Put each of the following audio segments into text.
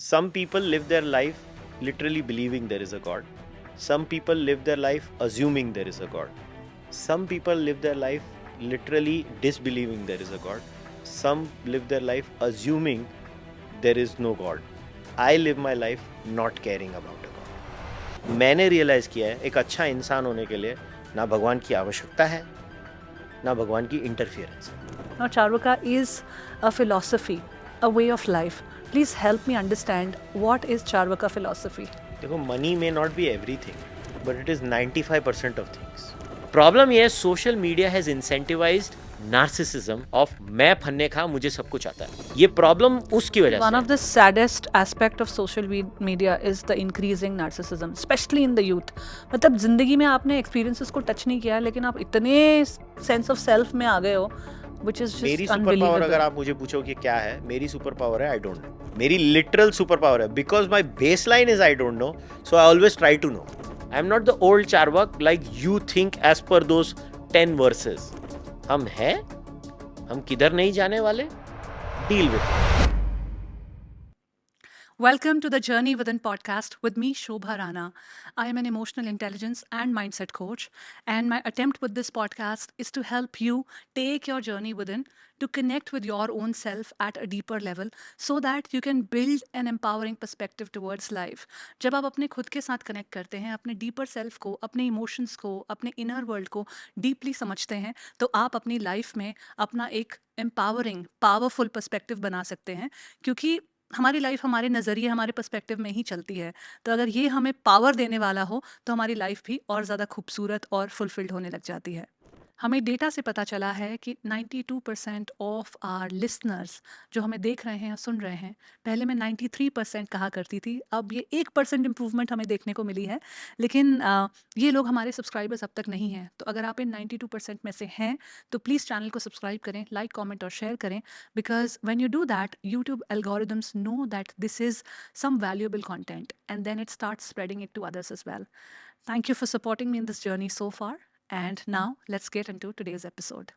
Some people live their life literally believing there is a God. Some people live their life assuming there is a God. Some people live their life literally disbelieving there is a God. Some live their life assuming there is no God. I live my life not caring about a God. मैंने realise किया है एक अच्छा इंसान होने के लिए ना भगवान की आवश्यकता है ना भगवान की interference. Now, Charvaka is a philosophy, a way of life. Please help me understand what is Charvaka philosophy. देखो, money may not be everything but it is 95% of things. Problem ये है social media has incentivised narcissism of मैं फन्ने खा मुझे सब कुछ आता है। ये प्रॉब्लम उसकी वजह One से of the saddest aspect of social media is the increasing narcissism, especially in the youth. मतलब जिंदगी में आपने experiences को touch नहीं किया लेकिन आप इतने sense of self में आ गए हो, which is मेरी just सुपर पावर अगर unbelievable. आप मुझे पूछो कि क्या है, मेरी सुपर पावर है आई डोंट नो। मेरी लिटरल सुपर पावर है because my base line is I don't know, so I always try to know. I am not the old Charvaka like you think as per those 10 versus. हम हैं, हम किधर नहीं जाने वाले, deal with. Welcome to the Journey Within podcast with me, Shobha Rana. I am an emotional intelligence and mindset coach, and my attempt with this podcast is to help you take your journey within to connect with your own self at a deeper level so that you can build an empowering perspective towards life. जब आप अपने खुद के साथ connect करते हैं, अपने deeper self को, अपने इमोशंस को, अपने इनर वर्ल्ड को डीपली समझते हैं, तो आप अपनी लाइफ में अपना एक एम्पावरिंग पावरफुल पर्सपेक्टिव बना सकते हैं, क्योंकि हमारी लाइफ हमारे नज़रिए हमारे पर्सपेक्टिव में ही चलती है। तो अगर ये हमें पावर देने वाला हो तो हमारी लाइफ भी और ज़्यादा खूबसूरत और फुलफिल्ड होने लग जाती है। हमें डेटा से पता चला है कि 92% ऑफ आर लिसनर्स जो हमें देख रहे हैं या सुन रहे हैं, पहले मैं 93% कहा करती थी, अब ये 1% इम्प्रूवमेंट हमें देखने को मिली है। लेकिन ये लोग हमारे सब्सक्राइबर्स अब तक नहीं हैं। तो अगर आप इन 92% में से हैं तो प्लीज़ चैनल को सब्सक्राइब करें, लाइक कमेंट और शेयर करें, because when you do that YouTube algorithms know that this is some valuable content and then it starts spreading it to others as well. Thank you for supporting me in this journey so far. And now let's get into today's episode.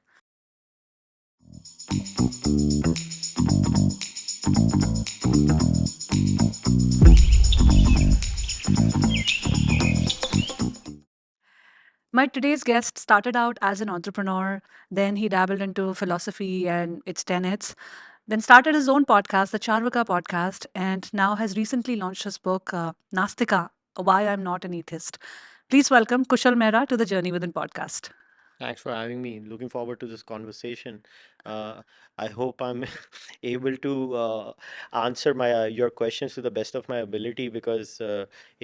My today's guest started out as an entrepreneur, then he dabbled into philosophy and its tenets, then started his own podcast, the Charvaka podcast, and now has recently launched his book, Nastika, Why I'm Not an Atheist. Please welcome Kushal Mehra to the Journey Within podcast. Thanks for having me. Looking forward to this conversation. I hope I'm able to answer my your questions to the best of my ability because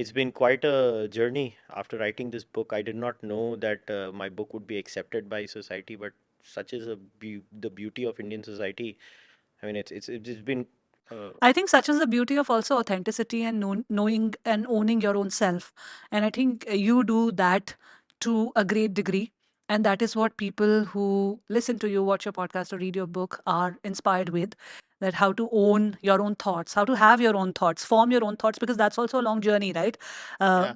it's been quite a journey after writing this book. I did not know that my book would be accepted by society, but such is the beauty of Indian society. I mean, it's been. I think such is the beauty of also authenticity and knowing and owning your own self. And I think you do that to a great degree. And that is what people who listen to you, watch your podcast, or read your book are inspired with. That how to own your own thoughts, how to have your own thoughts, form your own thoughts, because that's also a long journey, right? Uh, Yeah.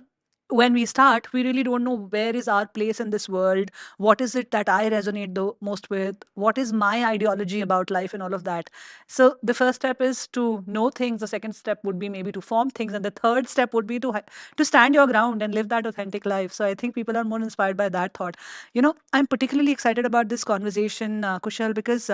when we start, we really don't know where is our place in this world. What is it that I resonate the most with? What is my ideology about life and all of that? So the first step is to know things. The second step would be maybe to form things, and the third step would be to stand your ground and live that authentic life. So I think people are more inspired by that thought. You know, I'm particularly excited about this conversation, Kushal, because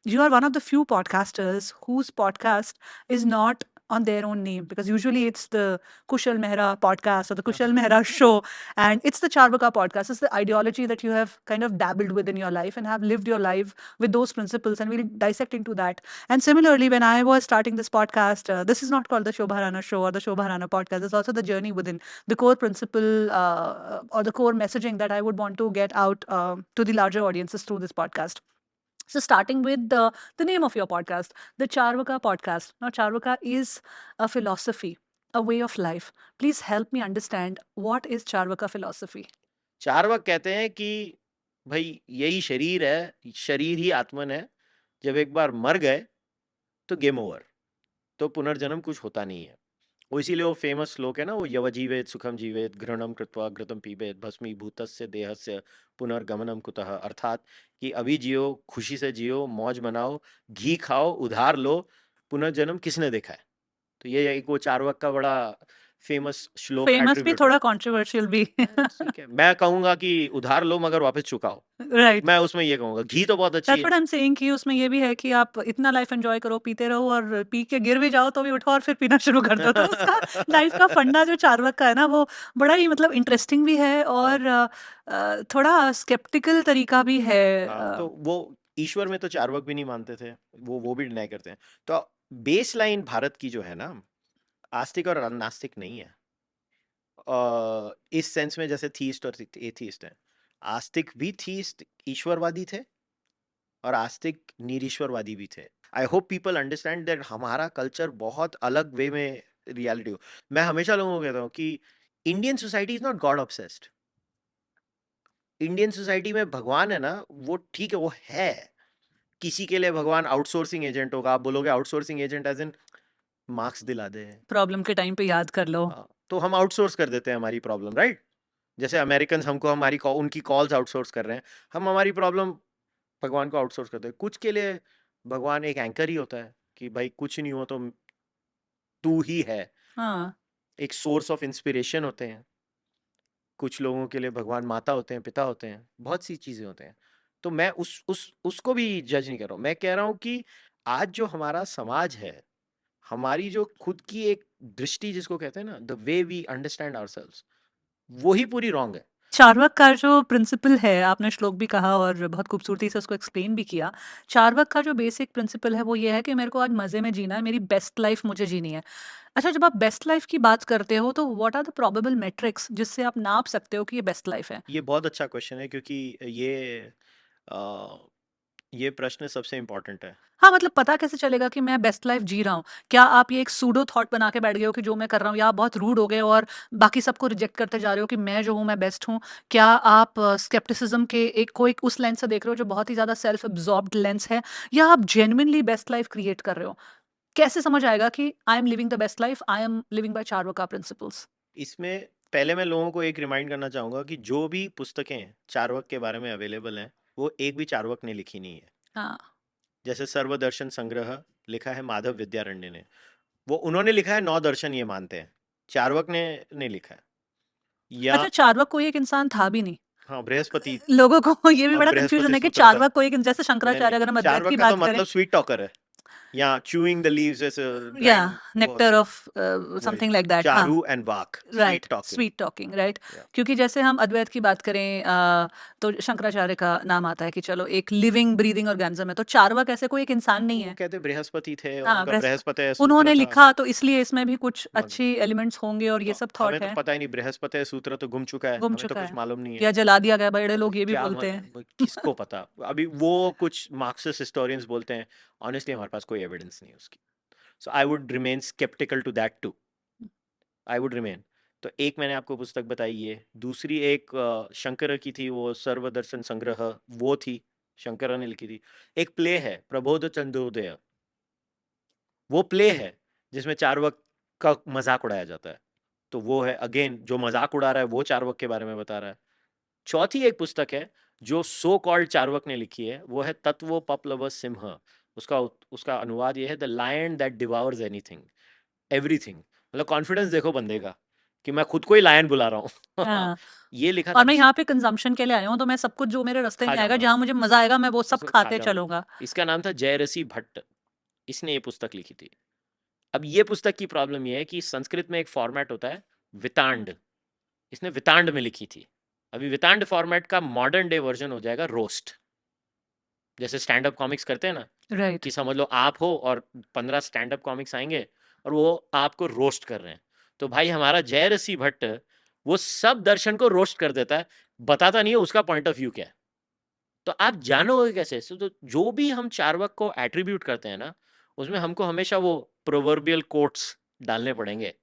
you are one of the few podcasters whose podcast is not on their own name, because usually it's the Kushal Mehra podcast or the Kushal Mehra show, and it's the Charvaka podcast. It's the ideology that you have kind of dabbled with in your life and have lived your life with those principles, and we'll dissect into that. And similarly, when I was starting this podcast, this is not called the Shobha Rana show or the Shobha Rana podcast. It's also the journey within the core principle or the core messaging that I would want to get out to the larger audiences through this podcast. So, starting with the name of your podcast, the Charvaka podcast. Now, Charvaka is a philosophy, a way of life. Please help me understand what is Charvaka philosophy. Charvaka कहते हैं कि भाई यही शरीर है, शरीर ही आत्मन है। जब एक बार मर गए तो गेम ओवर, तो पुनर्जन्म कुछ होता नहीं है। वो इसीलिए वो फेमस श्लोक है ना, वो यव जीवेत सुखम जीवेत घृणम कृत्वा घृतम पीबेत भस्मीभूतस्य देहस्य पुनर्गमनम कुतः। अर्थात कि अभी जियो, खुशी से जियो, मौज मनाओ, घी खाओ, उधार लो, पुनर्जन्म किसने देखा है? तो ये एक वो चार्वाक का बड़ा फेमस श्लोक फेमस भी, एट्रीब्यूट है। थोड़ा कंट्रोवर्शियल भी। ठीक है, मैं कहूंगा कि उधार लो मगर वापस चुकाओ। राइट, मैं उसमें ये कहूंगा, घी तो बहुत अच्छी दैट्स है। व्हाट आई एम सेइंग कि उसमें ये भी है कि आप इतना लाइफ एंजॉय करो, पीते रहो, और पी के गिर भी जाओ तो भी उठो और फिर पीना शुरू कर दो। तो उसका लाइफ का फंडा जो चार्वाक का है ना, वो बड़ा ही मतलब इंटरेस्टिंग भी है, और थोड़ा स्केप्टिकल तरीका भी है। हाँ, तो वो ईश्वर में तो चार्वाक भी नहीं मानते थे, वो भी डिनाई करते हैं। तो बेस लाइन भारत की जो है ना, आस्तिक और नास्तिक नहीं है। इस सेंस में जैसे थीस्ट और एथीस्ट है, आस्तिक भी थीस्ट ईश्वरवादी थे और आस्तिक निरीश्वरवादी भी थे। I hope people understand that हमारा कल्चर बहुत अलग वे में रियलिटी हो। मैं हमेशा लोगों को कहता हूँ कि Indian society is not God obsessed. Indian society में भगवान है ना, वो ठीक है, वो है। किसी के लिए भगवान आउटसोर्सिंग एजेंट होगा, आप बोलोगे आउटसोर्सिंग एजेंट एज इन मार्क्स दिला दे। प्रॉब्लम के टाइम पे याद कर लो। तो हम आउटसोर्स कर देते हैं हमारी प्रॉब्लम, राइट? जैसे अमेरिकन हमको उनकी कॉल्स आउटसोर्स कर रहे हैं, हम हमारी प्रॉब्लम भगवान को आउटसोर्स करते हैं। कुछ के लिए भगवान एक एंकर ही होता है कि भाई कुछ नहीं हो तो तू ही है। हाँ, एक सोर्स ऑफ इंस्पिरेशन होते हैं। कुछ लोगों के लिए भगवान माता होते हैं, पिता होते हैं, बहुत सी चीजें होते हैं। तो मैं उसको भी जज नहीं कर रहा हूँ। मैं कह रहा हूँ कि आज जो हमारा समाज है, हमारी जो खुद की एक दृष्टि जिसको कहते हैं ना, the way we understand ourselves, वही पूरी रॉन्ग है। चार्वाक का जो प्रिंसिपल है, आपने श्लोक भी कहा और बहुत खूबसूरती से उसको एक्सप्लेन भी किया। चार्वाक का जो बेसिक प्रिंसिपल है वो ये है कि मेरे को आज मज़े में जीना है, मेरी बेस्ट लाइफ मुझे जीनी है। अच्छा, जब आप बेस्ट लाइफ की बात करते हो तो what are the probable metrics जिससे आप नाप सकते हो कि ये बेस्ट लाइफ है? ये बहुत अच्छा क्वेश्चन है, क्योंकि अ, ये प्रश्न सबसे इम्पोर्टेंट है। हाँ, मतलब पता कैसे चलेगा कि मैं बेस्ट लाइफ जी रहा हूँ? क्या आप ये एक सूडो थॉट बना के बैठ गए हो कि जो मैं कर रहा हूँ, या आप बहुत रूड हो गए हो और बाकी सबको रिजेक्ट करते जा रहे हो कि मैं जो हूँ मैं बेस्ट हूँ? क्या आप स्केप्टिसिज्म के एक उस लेंस से देख रहे हो जो बहुत ही ज़्यादा सेल्फ अब्सॉर्ब्ड लेंस है, या आप जेन्युइनली बेस्ट लाइफ क्रिएट कर रहे हो? कैसे समझ आएगा कि I am living the best life, I am living by Charvaka principles? इसमें पहले मैं लोगों को एक रिमाइंड करना चाहूँगा कि जो भी पुस्तकें चार्वाक के बारे में अवेलेबल हैं, वो एक भी चार्वाक ने लिखी नहीं है। हाँ। जैसे सर्वदर्शन संग्रह लिखा है माधव विद्यारण्य ने, वो उन्होंने लिखा है 9 दर्शन ये मानते हैं। चार्वाक ने नहीं लिखा है। या अच्छा, चार्वाक कोई एक इंसान था भी नहीं। हाँ, बृहस्पति। लोगों को ये भी अब बड़ा कंफ्यूजन बृहस्पति है कि सूत्र था। चार्वाक कोई एक, जैसे नहीं नहीं, शंकराचार्य, अगर हम अद्वैत चार्वाक की का तो बात करें। मतलब स्वीट टॉकर है, या च्यूइंग द लीव्स, जैसे या ग्राइंड, वो नेक्टर होते हैं। ऑफ वही समथिंग लाइक दैट, हाँ। Charu and walk, sweet right, talking. Sweet talking, right. या क्योंकि जैसे हम अद्वैत की बात करें तो शंकराचार्य का नाम आता है कि चलो एक लिविंग ब्रीदिंग ऑर्गेनिज्म है, तो चार्वाक ऐसे कोई एक इंसान नहीं वो है। कहते बृहस्पति थे, हाँ, उनका बृहस्पति सूत्र उन्होंने था। लिखा तो इसलिए इसमें भी कुछ मगर अच्छी एलिमेंट्स होंगे और ये तो सब हमें थॉट तो है। पता ही नहीं, बृहस्पति सूत्र तो गुम चुका है, गुम हमें तो चुका कुछ है, मालूम नहीं है। या जला दिया गया, बड़े अभी लोग ये भी क्या बोलते हैं। किसको पता। अभी वो कुछ मार्क्सिस्ट हिस्टोरियंस बोलते हैं, ऑनेस्टली हमारे पास कोई एविडेंस नहीं है उसकी। So I would remain sceptical to that too. I would remain. तो एक मैंने आपको पुस्तक बताई, ये दूसरी एक शंकर की थी, वो सर्वदर्शन संग्रह, वो थी, शंकर ने लिखी थी। एक प्ले है प्रबोध चंद्रोदय, वो प्ले है जिसमें चार्वाक का मजाक उड़ाया जाता है। तो वो है, अगेन, जो मजाक उड़ा रहा है वो चार्वाक के बारे में बता रहा है। चौथी एक पुस्तक है जो सो कॉल्ड चार्वाक ने लिखी है, वो है तत्वो पपलव सिंह। उसका उसका अनुवाद ये है, the lion that devours anything, everything. मतलब कॉन्फिडेंस देखो बंदे का, कि मैं खुद को ही लायन बुला रहा हूँ। हाँ, ये लिखा और था, मैं यहाँ पे कंजम्पशन के लिए आया हूँ, तो मैं सब कुछ जो मेरे रास्ते खा में आएगा, जाऊंगा, जहाँ मुझे मजा आएगा, मैं वो सब उसको खा खाते जाऊंगा। चलूंगा। इसका नाम था जयरसी भट्ट, इसने ये पुस्तक लिखी थी। अब ये पुस्तक की प्रॉब्लम ये है कि संस्कृत में एक फॉर्मेट होता है वितांड, इसने वितांड में लिखी थी। अभी वितांड फॉर्मेट का मॉडर्न डे वर्जन हो जाएगा रोस्ट। जैसे स्टैंड अप कॉमिक्स करते हैं ना, राइट। कि समझ लो आप हो और 15 स्टैंड अप कॉमिक्स आएंगे और वो आपको रोस्ट कर रहे हैं। तो भाई हमारा जयरसी भट्ट वो सब दर्शन को रोस्ट कर देता है, बताता नहीं है उसका पॉइंट ऑफ व्यू क्या है। तो आप जानोगे कैसे? तो जो भी हम चार्वाक को एट्रीब्यूट करते हैं ना, उसमें हमको हमेशा वो प्रोवर्बियल कोट्स डालने पड़ेंगे।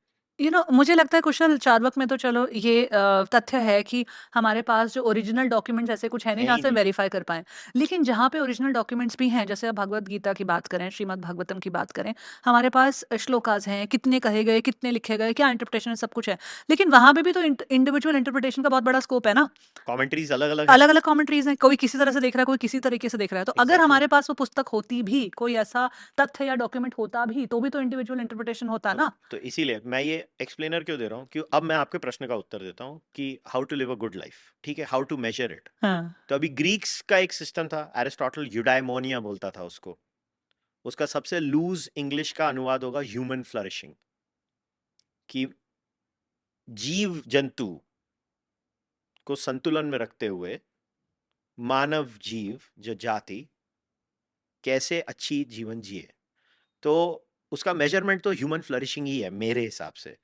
मुझे लगता है कुशल, चार्वक में तो चलो ये तथ्य है कि हमारे पास जो ओरिजिनल डॉक्यूमेंट्स ऐसे कुछ है नहीं है जहाँ ही से नहीं। वेरीफाई कर पाएं। लेकिन जहाँ पे ओरिजिनल डॉक्यूमेंट्स भी हैं, जैसे अब भगवत गीता की बात करें, श्रीमद् भागवतम की बात करें, हमारे पास श्लोकाज हैं, कितने कहे गए, कितने लिखे गए, क्या इंटरप्रिटेशन है, सब कुछ है। लेकिन वहां पे भी तो इंडिविजुअल इंटरप्रिटेशन का बहुत बड़ा स्कोप है ना। कमेंट्रीज अलग अलग है। अलग अलग कमेंट्रीज हैं, कोई किसी तरह से देख रहा है, कोई किसी तरीके से देख रहा है। तो अगर एग्जैक्टली हमारे पास वो पुस्तक होती भी, कोई ऐसा तथ्य या डॉक्यूमेंट होता भी, तो भी तो इंडिविजुअल इंटरप्रिटेशन होता ना। तो इसीलिए मैं ये एक्सप्लेनर क्यों दे रहा हूँ कि अब मैं आपके प्रश्न का उत्तर देता हूँ कि how to live a good life, ठीक है, हाउ टू मेजर इट। हाँ। तो अभी ग्रीक्स का एक सिस्टम था, एरिस्टोटल यूडाइमोनिया बोलता था उसको। उसका सबसे लूज इंग्लिश का अनुवाद होगा ह्यूमन फ्लरिशिंग, कि जीव जंतु को संतुलन में रखते हुए मानव जीव जो जाति कैसे अच्छी जीवन जिए। तो उसका मेजरमेंट तो ह्यूमन फ्लरिशिंग ही है मेरे हिसाब से।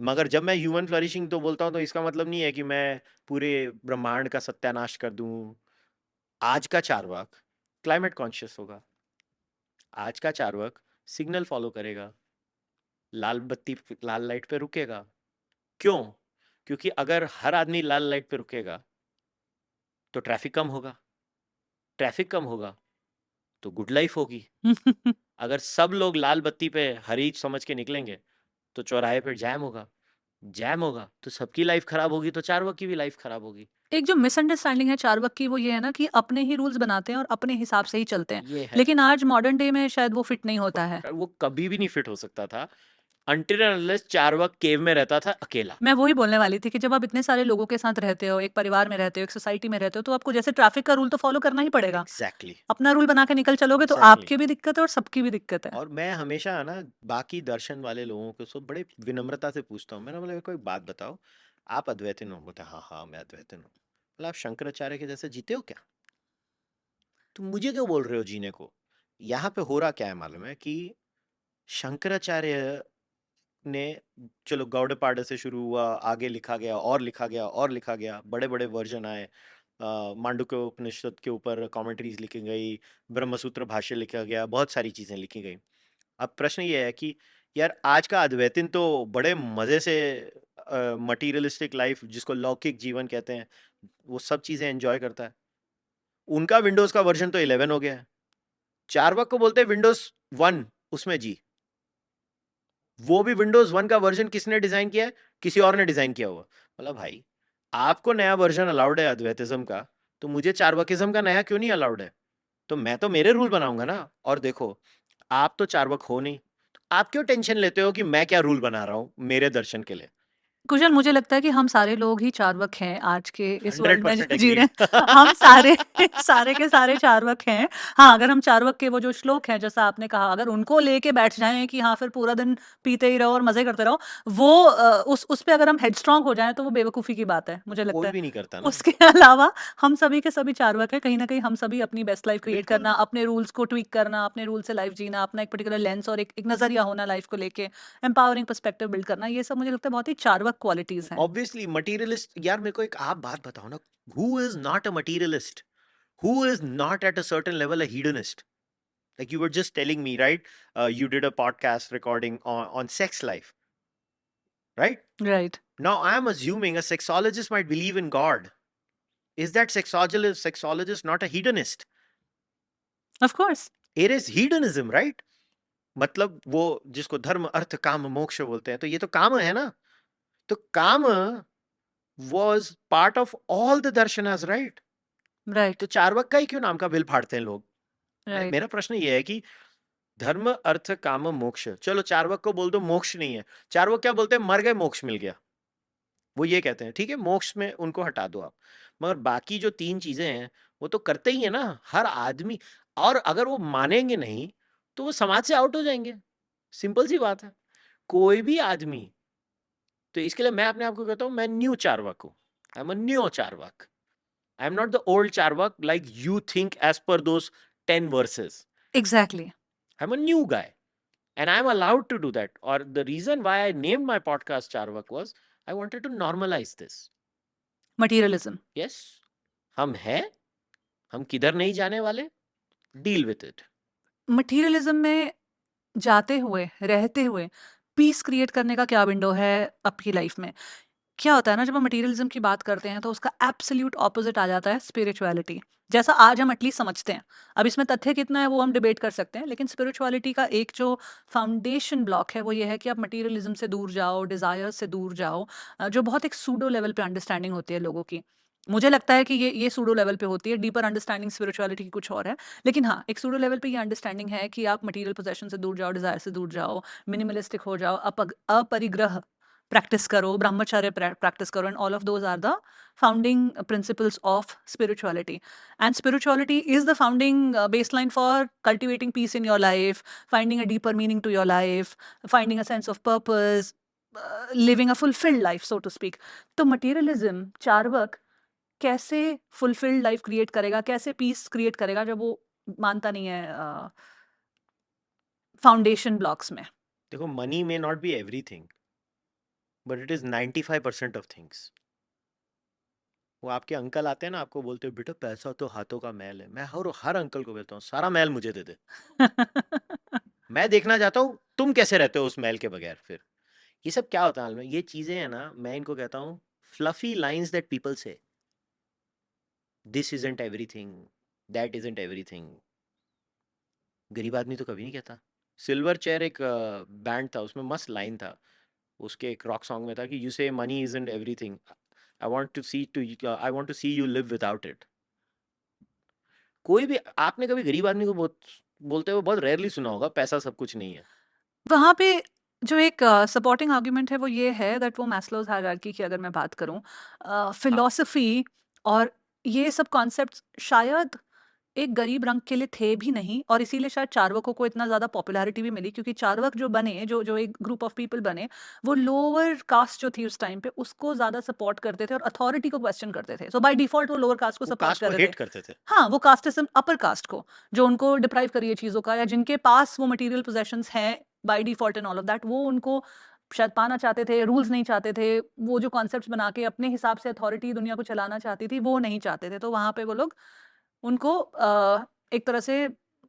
मगर जब मैं ह्यूमन फ्लरिशिंग तो बोलता हूँ तो इसका मतलब नहीं है कि मैं पूरे ब्रह्मांड का सत्यानाश कर दूं। आज का चार्वाक क्लाइमेट कॉन्शियस होगा, आज का चार्वाक सिग्नल फॉलो करेगा, लाल बत्ती लाल लाइट पे रुकेगा। क्यों? क्योंकि अगर हर आदमी लाल लाइट पे रुकेगा तो ट्रैफिक कम होगा, ट्रैफिक कम होगा तो गुड लाइफ होगी। अगर सब लोग लाल बत्ती पे हरी समझ के निकलेंगे तो चौराहे पे जैम होगा, जैम होगा तो सबकी लाइफ खराब होगी, तो चारवाक की भी लाइफ खराब होगी। एक जो मिसअंडरस्टैंडिंग है चार्वक की, वो ये है ना कि अपने ही रूल्स बनाते हैं और अपने हिसाब से ही चलते हैं। ये है। लेकिन आज मॉडर्न डे में शायद वो फिट नहीं होता है। वो कभी भी नहीं फिट हो सकता था अनटिल अनलेस चारवाक केव में रहता था अकेला। मैं वही बोलने वाली थी कि जब आप इतने सारे लोगों के साथ रहते हो, एक परिवार में रहते हो, एक सोसाइटी में रहते हो, तो आपको जैसे ट्रैफिक का रूल तो फॉलो करना ही पड़ेगा। एग्जैक्टली अपना रूल बना के निकल चलोगे तो एग्जैक्टली। आपकी भी दिक्कत है और सबकी भी दिक्कत है। और मैं हमेशा ना बाकी दर्शन वाले लोगों को सब बड़े विनम्रता से पूछता हूँ, मैंने बोला मेरे को एक बात बताओ, आप अद्वैतिन हो? बोलते हाँ हाँ मैं अद्वैतिन हूँ। बोला आप शंकराचार्य के जैसे जीते हो क्या? तुम मुझे क्यों बोल रहे हो जीने को? यहाँ पे हो रहा क्या है मालूम है कि शंकराचार्य ने, चलो गौड़पाड़ से शुरू हुआ, आगे लिखा गया और लिखा गया और लिखा गया, बड़े बड़े वर्जन आए। मांडुक्य उपनिषद के ऊपर कमेंट्रीज लिखी गई, ब्रह्मसूत्र भाष्य लिखा गया, बहुत सारी चीजें लिखी गई। अब प्रश्न ये है कि यार आज का अद्वैतिन तो बड़े मजे से मटीरियलिस्टिक लाइफ जिसको लौकिक जीवन कहते हैं वो सब चीजें एंजॉय करता है। उनका विंडोज का वर्जन तो 11 हो गया है। चार्वाक को बोलते हैं विंडोज 1, उसमें जी। वो भी विंडोज 1 का वर्जन किसने डिजाइन किया है? किसी और ने डिजाइन किया हुआ। मतलब भाई आपको नया वर्जन अलाउड है अद्वैतिज्म का, तो मुझे चार्वाकिज्म का नया क्यों नहीं अलाउड है? तो मैं तो मेरे रूल बनाऊंगा ना। और देखो आप तो चार्वाक हो नहीं, तो आप क्यों टेंशन लेते हो कि मैं क्या रूल बना रहा हूं मेरे दर्शन के लिए? कुशल, मुझे लगता है कि हम सारे लोग ही चार्वक हैं आज के इस वर्ल्ड में 100% जो जी रहे एग्रीड। हैं। हम सारे सारे के सारे चार्वक हैं। हाँ, अगर हम चार्वक के वो जो श्लोक हैं, जैसा आपने कहा, अगर उनको लेके बैठ जाएं कि हाँ फिर पूरा दिन पीते ही रहो और मजे करते रहो, वो उस पे अगर हम हेडस्ट्रॉन्ग हो जाएं तो वो बेवकूफ़ी की बात है, मुझे लगता कोई है। भी नहीं करता ना। उसके अलावा हम सभी के सभी चार्वक हैं। कहीं ना कहीं हम सभी अपनी बेस्ट लाइफ क्रिएट बिल्कुल। करना, अपने रूल्स को ट्वीक करना, अपने रूल से लाइफ जीना, अपना एक पर्टिकुलर लेंस और एक नजरिया होना लाइफ को लेके, एम्पावरिंग पर्सपेक्टिव बिल्ड करना, ये सब मुझे लगता है बहुत ही चार्वक क्वालिटीज हैं। Obviously materialist. यार मेरे को एक आप बात बताओ ना, who is not a materialist? Who is not at a certain level a hedonist? Like you were just telling me, right? You did a podcast recording on sex life, right? Right. Now I'm assuming a sexologist might believe in God. Is that sexologist not a hedonist? Of course. It is hedonism, right? मतलब वो जिसको धर्म अर्थ काम मोक्ष बोलते हैं, तो ये तो काम है ना। तो काम was part of all the darshanas, right? Right. तो चार्वाक का ही क्यों नाम का बिल फाड़ते हैं लोग? राइट। मेरा प्रश्न ये है कि धर्म अर्थ काम मोक्ष, चलो चार्वाक को बोल दो मोक्ष नहीं है, चार्वाक क्या बोलते हैं? मर गए मोक्ष मिल गया। वो ये कहते हैं ठीक है मोक्ष में उनको हटा दो आप, मगर बाकी जो 3 चीजें हैं वो तो करते ही है ना हर आदमी। और अगर वो मानेंगे नहीं तो वो समाज से आउट हो जाएंगे। सिंपल सी बात है। कोई भी आदमी। तो इसके लिए मैं अपने आप को कहता हूँ मैं न्यू चार्वाक हूँ। I am a new Charvaka. I am not the old Charvaka like you think as per those 10 verses. Exactly. I am a new guy and I'm allowed to do that. Or the reason why I named my podcast Charvak was I wanted to normalize this. Materialism. Yes, हम हैं, हम किधर नहीं जाने वाले, deal with it. Materialism में जाते हुए, रहते हुए, पीस क्रिएट करने का क्या विंडो है आपकी लाइफ में? क्या होता है ना, जब हम मटेरियलिज्म की बात करते हैं तो उसका एब्सोल्यूट ऑपोजिट आ जाता है स्पिरिचुअलिटी, जैसा आज हम एटलीस्ट समझते हैं। अब इसमें तथ्य कितना है वो हम डिबेट कर सकते हैं, लेकिन स्पिरिचुअलिटी का एक जो फाउंडेशन ब्लॉक है वो ये है कि आप मटेरियलिज्म से दूर जाओ, डिजायर से दूर जाओ, जो बहुत एक सूडो लेवल पे अंडरस्टैंडिंग होती है लोगों की। मुझे लगता है कि ये सूडो लेवल पे होती है, डीपर अंडरस्टैंडिंग स्पिरिचुअलिटी की कुछ और है। लेकिन हाँ, एक सूडो लेवल पे ये अंडरस्टैंडिंग है कि आप मटेरियल पोजेशन से दूर जाओ, डिजायर से दूर जाओ, मिनिमलिस्टिक हो जाओ, अपरिग्रह प्रैक्टिस करो, ब्रह्मचर्य प्रैक्टिस करो, and all of those are the founding principles of spirituality. And spirituality is the founding baseline for cultivating peace in your life, finding a deeper meaning to your life, finding a sense of purpose, living a fulfilled life, so to speak. तो materialism, चार्वक, कैसे fulfilled life create करेगा, कैसे peace create करेगा जब वो मानता नहीं है फाउंडेशन ब्लॉक्स में? देखो, money may not be everything, but it is 95% of things. वो आपके अंकल आते हैं ना, आपको बोलते हो बेटा पैसा तो हाथों का मैल है, मैं हर अंकल को बोलता हूँ सारा मैल मुझे दे दे, मैं देखना चाहता हूँ तुम कैसे रहते हो उस मैल के बगैर। फिर ये सब क्या होता है हाल में, ये चीजें हैं ना, मैं इनको कहता हूँ फ्लफी लाइंस दैट पीपल से, this isn't everything, that isn't everything. गरीब आदमी तो कभी नहीं कहता। सिल्वर चेयर एक बैंड था, उसमें मस्त लाइन था, उसके एक रॉक सॉन्ग में था कि you say money isn't everything, I want to see you live without it. कोई भी, आपने कभी गरीब आदमी को बहुत बोलते हुए बहुत रेयरली सुना होगा पैसा सब कुछ नहीं है। वहाँ पे जो एक सपोर्टिंग आर्गुमेंट है वो ये है दैट वो मैस्लोज हायरार्की की अगर मैं बात करूँ, हाँ, फिलॉसफी और ये सब कॉन्सेप्ट्स शायद एक गरीब रंग के लिए थे भी नहीं, और इसीलिए शायद चार्वाकों को इतना ज़्यादा पॉपुलैरिटी भी मिली, क्योंकि चार्वाक जो बने, जो जो एक ग्रुप ऑफ पीपल बने, वो लोअर कास्ट जो थी उस टाइम पे उसको ज़्यादा सपोर्ट करते थे और अथॉरिटी को क्वेश्चन करते थे। सो बाय डिफॉल्ट वो लोअर कास्ट को वो सपोर्ट कास्ट कर को रहे थे। हेट करते थे। हाँ, वो कास्टिज्म अपर कास्ट को, जो उनको डिप्राइव करिए चीज़ों का, या जिनके पास वो मटेरियल पोजेशंस हैं by default and all of that, वो उनको शायद पाना चाहते थे, रूल्स नहीं चाहते थे। वो जो कॉन्सेप्ट्स बना के अपने हिसाब से अथॉरिटी दुनिया को चलाना चाहती थी, वो नहीं चाहते थे। तो वहाँ पे वो लोग उनको एक तरह से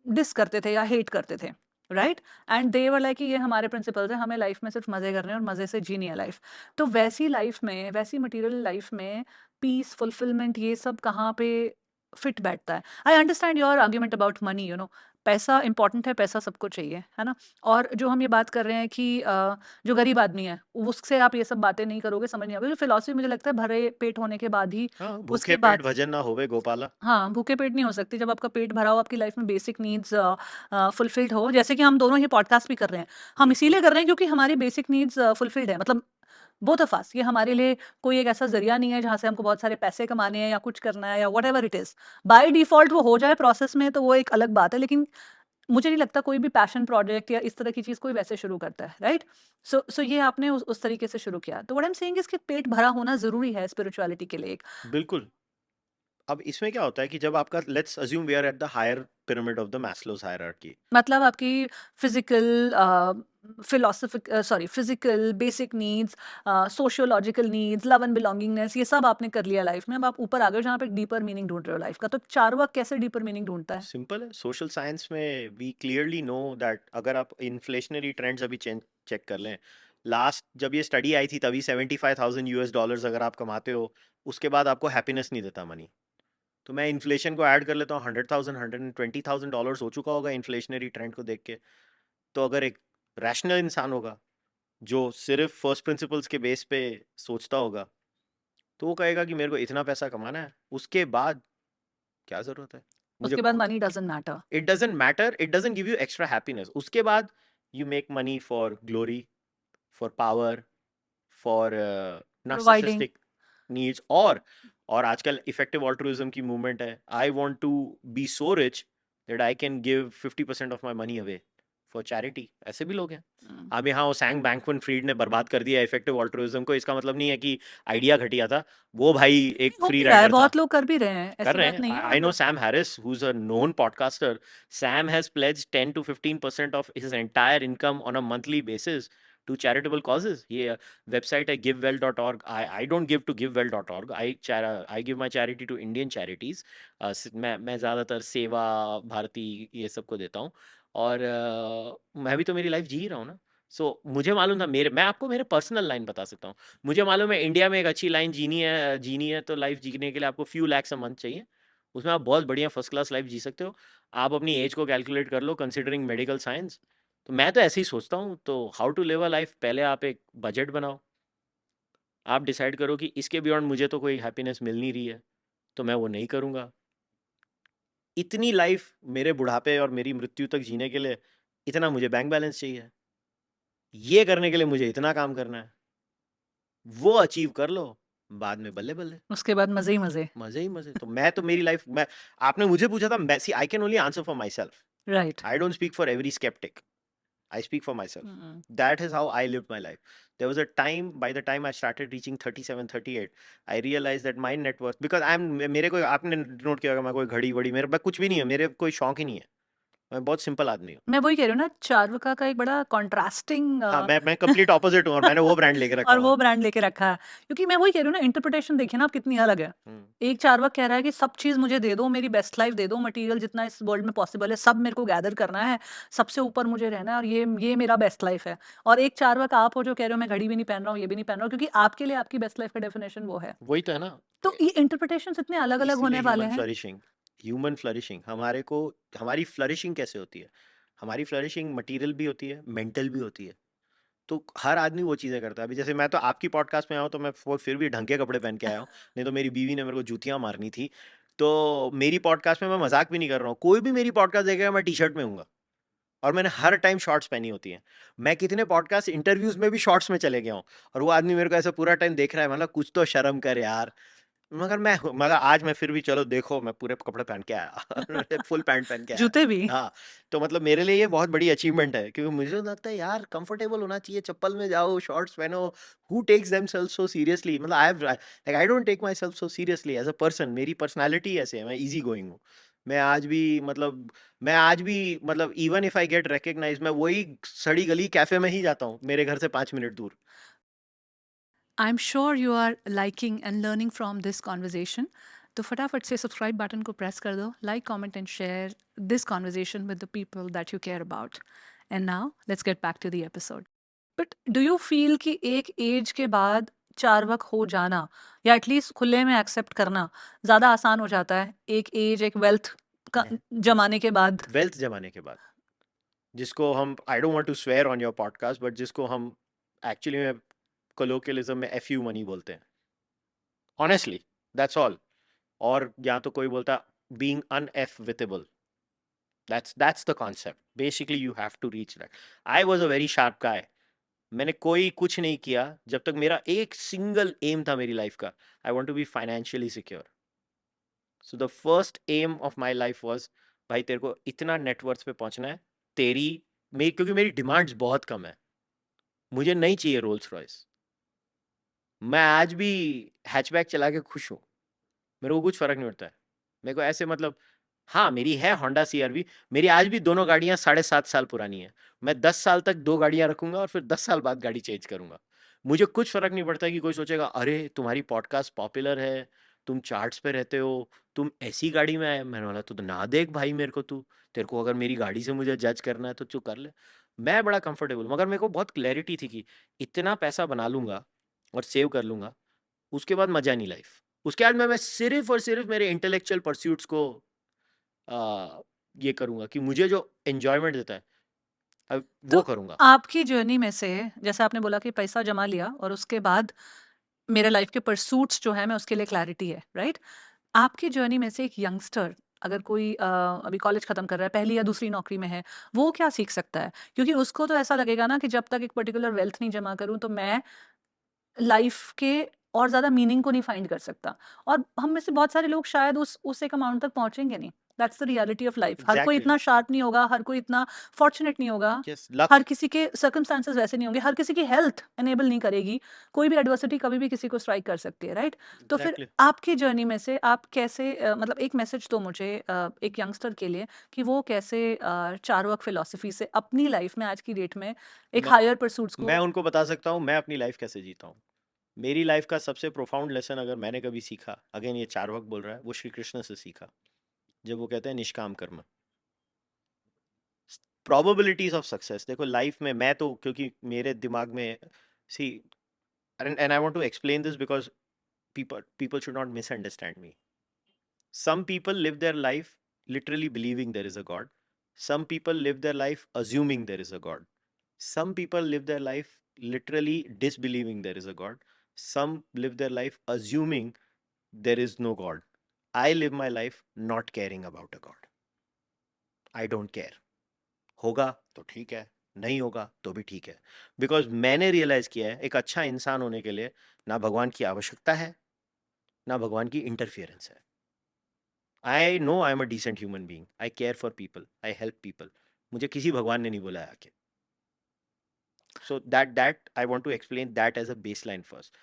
डिस करते थे या हेट करते थे, right? And they were like कि ये हमारे प्रिंसिपल्स हैं, हमें लाइफ में सिर्फ मज़े करने हैं और मज़े से जीनी है लाइफ। तो वैसी लाइफ में, वैसी मटेरियल लाइफ में पीस, फुलफिलमेंट, ये सब कहाँ पे फिट बैठता है? I understand your argument about money, पैसा इंपॉर्टेंट है, पैसा सबको चाहिए, है ना? और जो हम ये बात कर रहे हैं कि जो गरीब आदमी है उससे आप ये सब बातें नहीं करोगे, समझ नहीं आएगी। फिलॉसफी मुझे लगता है भरे पेट होने के बाद ही, हाँ, उसके भूखे बाद, पेट भजन ना होवे गोपाला। हाँ, भूखे पेट नहीं हो सकती। जब आपका पेट भरा हो, आपकी लाइफ में बेसिक नीड्स फुलफिल्ड हो, जैसे कि हम दोनों ये पॉडकास्ट भी कर रहे हैं। हम बिल्कुल। इसीलिए कर रहे हैं क्योंकि हमारी बेसिक नीड्स फुलफिल्ड है, मतलब बोथ ऑफ अस। ये हमारे लिए कोई एक ऐसा जरिया नहीं है जहाँ से हमको बहुत सारे पैसे कमाने हैं या कुछ करना है या whatever it is. By default वो हो जाए प्रोसेस में तो वो एक अलग बात है, लेकिन मुझे नहीं लगता कोई भी पैशन प्रोजेक्ट या इस तरह की चीज कोई वैसे शुरू करता है, राइट? सो ये आपने उस तरीके से शुरू किया। तो what I am saying is कि पेट भरा होना जरूरी है स्पिरिचुअलिटी के लिए। बिल्कुल। अब इसमें क्या होता है कि जब आपका, let's assume we are at the higher pyramid of the Maslow's hierarchy. मतलब आपकी physical, philosophic, sorry, physical basic needs, sociological needs, love and belongingness, ये सब आपने कर लिया लाइफ में। अब आप ऊपर आ गए हो जहाँ पे डीपर मीनिंग ढूंढ रहे हो लाइफ का। तो चार्वाक कैसे डीपर मीनिंग ढूंढता है? सिंपल है, सोशल साइंस में वी क्लियरली नो दैट अगर आप इन्फ्लेशनरी ट्रेंड्स अभी चेक कर लें, लास्ट जब ये स्टडी आई थी तभी $75,000 अगर आप कमाते हो, उसके बाद आपको हैप्पीनेस नहीं देता मनी। तो मैं इन्फ्लेशन को ऐड कर लेता हूँ, 100,000 $120,000 हो चुका होगा इन्फ्लेशनरी ट्रेंड को देख के। तो अगर एक रैशनल इंसान होगा जो सिर्फ फर्स्ट प्रिंसिपल्स के बेस पे सोचता होगा, तो वो कहेगा कि मेरे को इतना पैसा कमाना है, उसके बाद क्या ज़रूरत है मुझे। उसके बाद money doesn't matter. It doesn't matter, it doesn't give you extra happiness. उसके बाद you make money for glory, for power, for providing. Narcissistic needs. और आजकल इफेक्टिव ऑल्ट्रुइज्म की मूवमेंट है, I want to be so rich that I can give 50% of my money away for charity. ऐसे भी लोग हैं। अब यहाँ वो सैंग बैंकमैन फ्रीड ने बर्बाद कर दिया इफेक्टिव ऑल्ट्रुइज्म को, इसका मतलब नहीं है कि आइडिया घटिया था। वो भाई एक हो फ्री भी रहा है, राइडर था। बहुत लोग कर भी रहे हैं, कर ऐसी रहे बात हैं। नहीं है, आई नो मतलब। Sam Harris who is a known podcaster. Sam has pledged 10 to 15% of his entire income on a monthly basis to charitable causes. ये website है givewell.org. I don't give to givewell.org. I give my charity to Indian charities. मैं ज़्यादातर सेवा भारती ये सब को देता हूँ। और मैं भी तो मेरी लाइफ जी ही रहा हूँ ना। सो मुझे मालूम था मैं आपको मेरे पर्सनल लाइन बता सकता हूँ। मुझे मालूम है इंडिया में एक अच्छी लाइन जीनी है तो लाइफ जीने के लिए आपको फ्यू लैक्स अ मंथ चाहिए। उसमें आप बहुत बढ़िया फर्स्ट क्लास लाइफ जी सकते हो। आप अपनी एज को कैलकुलेट कर लो कंसिडरिंग मेडिकल साइंस। तो मैं तो ऐसे ही सोचता हूँ। तो how to live a life, पहले आप एक बजट बनाओ। आप डिसाइड करो कि इसके बियॉन्ड मुझे तो कोई हैप्पीनेस मिल नहीं रही है, तो मैं वो नहीं करूँगा। इतनी लाइफ मेरे बुढ़ापे और मेरी मृत्यु तक जीने के लिए इतना मुझे बैंक बैलेंस चाहिए। ये करने के लिए मुझे इतना काम करना है। वो अचीव कर लो, बाद में बल्ले बल्ले, उसके बाद मजे ही मजे। मजे ही मजे। तो मैं तो मेरी लाइफ मैं आपने मुझे पूछा था, मैं see I can only answer for myself. Right. I don't speak for every skeptic. I speak for myself. That is how I lived my life. There was a time, by the time I started reaching 37, 38, I realized that my net worth, because मेरे कोई आपने note किया होगा, मैं कोई घड़ी वड़ी मेरे पास कुछ भी नहीं है, मेरे कोई शौक ही नहीं है। मैं बहुत सिंपल आदमी हूँ। मैं वही कह रही हूँ ना, चारुका का एक बड़ा कॉन्ट्रास्टिंग हाँ, मैं कंप्लीट ऑपोजिट हूँ और मैंने वो ब्रांड लेके रखा और हुआ वो है। ब्रांड लेके रखा है। क्योंकि मैं वही कह रही हूँ ना, इंटरप्रिटेशन देखिए ना आप कितनी अलग है। एक चार्वाक कह रहा है कि सब चीज़ मुझे दे दो, मेरी बेस्ट लाइफ दे दो, मटेरियल जितना इस वर्ल्ड में पॉसिबल है सब मेरे को गैदर करना है, सबसे ऊपर मुझे रहना है और ये मेरा बेस्ट लाइफ है। और एक चार्वाक आप हो जो कह रहे हो मैं घड़ी भी नहीं पहन रहा हूँ, ये भी नहीं पहन रहा हूँ, क्योंकि आपके लिए आपकी बेस्ट लाइफ का डेफिनेशन वो है। वही तो है ना। तो ये इंटरप्रिटेशंस इतने अलग-अलग इसीलिए होने वाले हैं। ह्यूमन फ्लरिशिंग हमारी फ्लरिशिंग कैसे होती है? हमारी फ्लरिशिंग मटेरियल भी होती है, मेंटल भी होती है। तो हर आदमी वो चीज़ें करता है। अभी जैसे मैं तो आपकी पॉडकास्ट में आया हूँ तो मैं वो फिर भी ढंग के कपड़े पहन के आया हूँ। नहीं तो मेरी बीवी ने मेरे को जूतियाँ मारनी थी। तो मेरी पॉडकास्ट में मैं मजाक भी नहीं कर रहा हूँ। कोई भी मेरी पॉडकास्ट देखेगा मैं टी शर्ट में हूँगा और मैंने हर टाइम शॉर्ट्स पहनी होती हैं। मैं कितने पॉडकास्ट इंटरव्यूज में भी शॉर्ट्स में चले गया हूँ और वो आदमी मेरे को ऐसा पूरा टाइम देख रहा है, मतलब कुछ तो शर्म कर यार। मगर आज मैं फिर भी, चलो देखो मैं पूरे कपड़े पहन के आया फुल पैंट पहन के आया। जूते भी। हाँ, तो मतलब मेरे लिए ये बहुत बड़ी अचीवमेंट है क्योंकि मुझे तो लगता है यार कंफर्टेबल होना चाहिए, चप्पल में जाओ, शॉर्ट्स पहनो। Who takes themselves so seriously? मतलब I don't take myself so seriously as a person. मेरी पर्सनैलिटी ऐसे है, मैं इजी गोइंग हूँ। मैं आज भी मतलब even if I get recognise, मैं वही सड़ी गली कैफे में ही जाता हूँ मेरे घर से 5 मिनट दूर। I'm sure you are liking and learning from this conversation. तो फटाफट से सब्सक्राइब बटन को प्रेस कर दो, like comment and share this conversation with the people that you care about. And now let's get back to the episode. But do you feel कि एक as के बाद चार्वक हो जाना या एटलीस्ट खुले में एक्सेप्ट करना ज़्यादा आसान हो जाता है एक एज, एक वेल्थ का जमाने के बाद? वेल्थ जमाने के बाद, जिसको हम, I don't want to swear on your podcast, but जिसको हम एक्चुअली में कोलोकियलिज्म में एफ यू मनी बोलते हैं। Honestly, that's all. और या तो कोई बोलता being अनएफविटेबल। That's the concept. Basically, you have to reach that. I was a very sharp guy. मैंने कोई कुछ नहीं किया जब तक मेरा एक सिंगल एम था मेरी लाइफ का, I want to be financially secure. So the first aim of my life was, भाई तेरे को इतना नेटवर्थ पे पहुंचना है। तेरी क्योंकि मेरी डिमांड्स बहुत कम है। मुझे नहीं चाहिए रोल्स रॉयस। मैं आज भी हैचबैक चला के खुश हूँ। मेरे को कुछ फर्क नहीं पड़ता है। मेरे को ऐसे मतलब, हाँ मेरी है होंडा सीआरवी। मेरी आज भी दोनों गाड़ियां 7.5 साल पुरानी है। मैं 10 साल तक दो गाड़ियां रखूंगा और फिर 10 साल बाद गाड़ी चेंज करूंगा। मुझे कुछ फर्क नहीं पड़ता कि कोई सोचेगा अरे तुम्हारी पॉडकास्ट पॉपुलर है, तुम चार्ट्स पे रहते हो, तुम ऐसी गाड़ी में आए। मैंने बोला तो ना देख भाई मेरे को, तू तेरे को अगर मेरी गाड़ी से मुझे जज करना है तो तू कर ले। मैं बड़ा कंफर्टेबल, मगर मेरे को बहुत क्लैरिटी थी कि इतना पैसा बना लूंगा और सेव कर लूंगा, उसके बाद मजा नहीं लाइफ। उसके बाद मैं सिर्फ और सिर्फ मेरे इंटेलेक्चुअल परस्यूट्स को ये करूंगा कि मुझे जो एंजॉयमेंट देता है अब तो वो करूंगा। आपकी जर्नी में से, जैसे आपने बोला कि पैसा जमा लिया और उसके बाद मेरे लाइफ के परसूट्स जो है मैं उसके लिए क्लैरिटी है, राइट? आपकी जर्नी में से एक यंगस्टर अगर कोई अभी कॉलेज खत्म कर रहा है, पहली या दूसरी नौकरी में है, वो क्या सीख सकता है? क्योंकि उसको तो ऐसा लगेगा ना कि जब तक एक पर्टिकुलर वेल्थ नहीं जमा करूं तो मैं लाइफ के और ज़्यादा मीनिंग को नहीं फाइंड कर सकता। और हम में से बहुत सारे लोग शायद उस एक अमाउंट तक पहुँचेंगे नहीं। That's the reality of life. हर कोई एग्जैक्टली। इतना शार्प नहीं होगा, हर कोई इतना फॉर्च्यूनेट नहीं होगा, यस, हर लक। किसी के सर्कमस्टेंसेस वैसे नहीं होंगे, हर किसी की हेल्थ एनेबल नहीं करेगी। कोई भी एडवर्सिटी कभी भी किसी को स्ट्राइक कर सकती है, राइट? तो फिर एग्जैक्टली। आपकी जर्नी में से आप कैसे मतलब एक मैसेज दो मुझे एक यंगस्टर के लिए कि वो कैसे चार्वाक फिलॉसफी से अपनी लाइफ में आज की डेट में एक मैं हायर परसूट्स मैं को। उनको बता सकता हूँ मैं अपनी लाइफ कैसे जीता हूँ। मेरी लाइफ का सबसे प्रोफाउंड लेसन अगर मैंने कभी सीखा, अगेन ये चार्वाक बोल रहा है, वो श्री कृष्ण से सीखा। जब वो कहते हैं निष्काम कर्म, probabilities of success, देखो लाइफ में मैं तो, क्योंकि मेरे दिमाग में, see, and I want to explain this because people should not misunderstand me. Some people live their life literally believing there is a God. Some people live their life assuming there is a God. Some people live their life literally disbelieving there is a God. Some live their life assuming there is no God. I live my life not caring about a God. I don't care. होगा तो ठीक है, नहीं होगा तो भी ठीक है, बिकॉज मैंने रियलाइज किया है एक अच्छा इंसान होने के लिए ना भगवान की आवश्यकता है, ना भगवान की इंटरफियरेंस है. I know I am a decent human being, I care for people, I help people. मुझे किसी भगवान ने नहीं बुलाया आके. So that I want to explain that as a baseline first.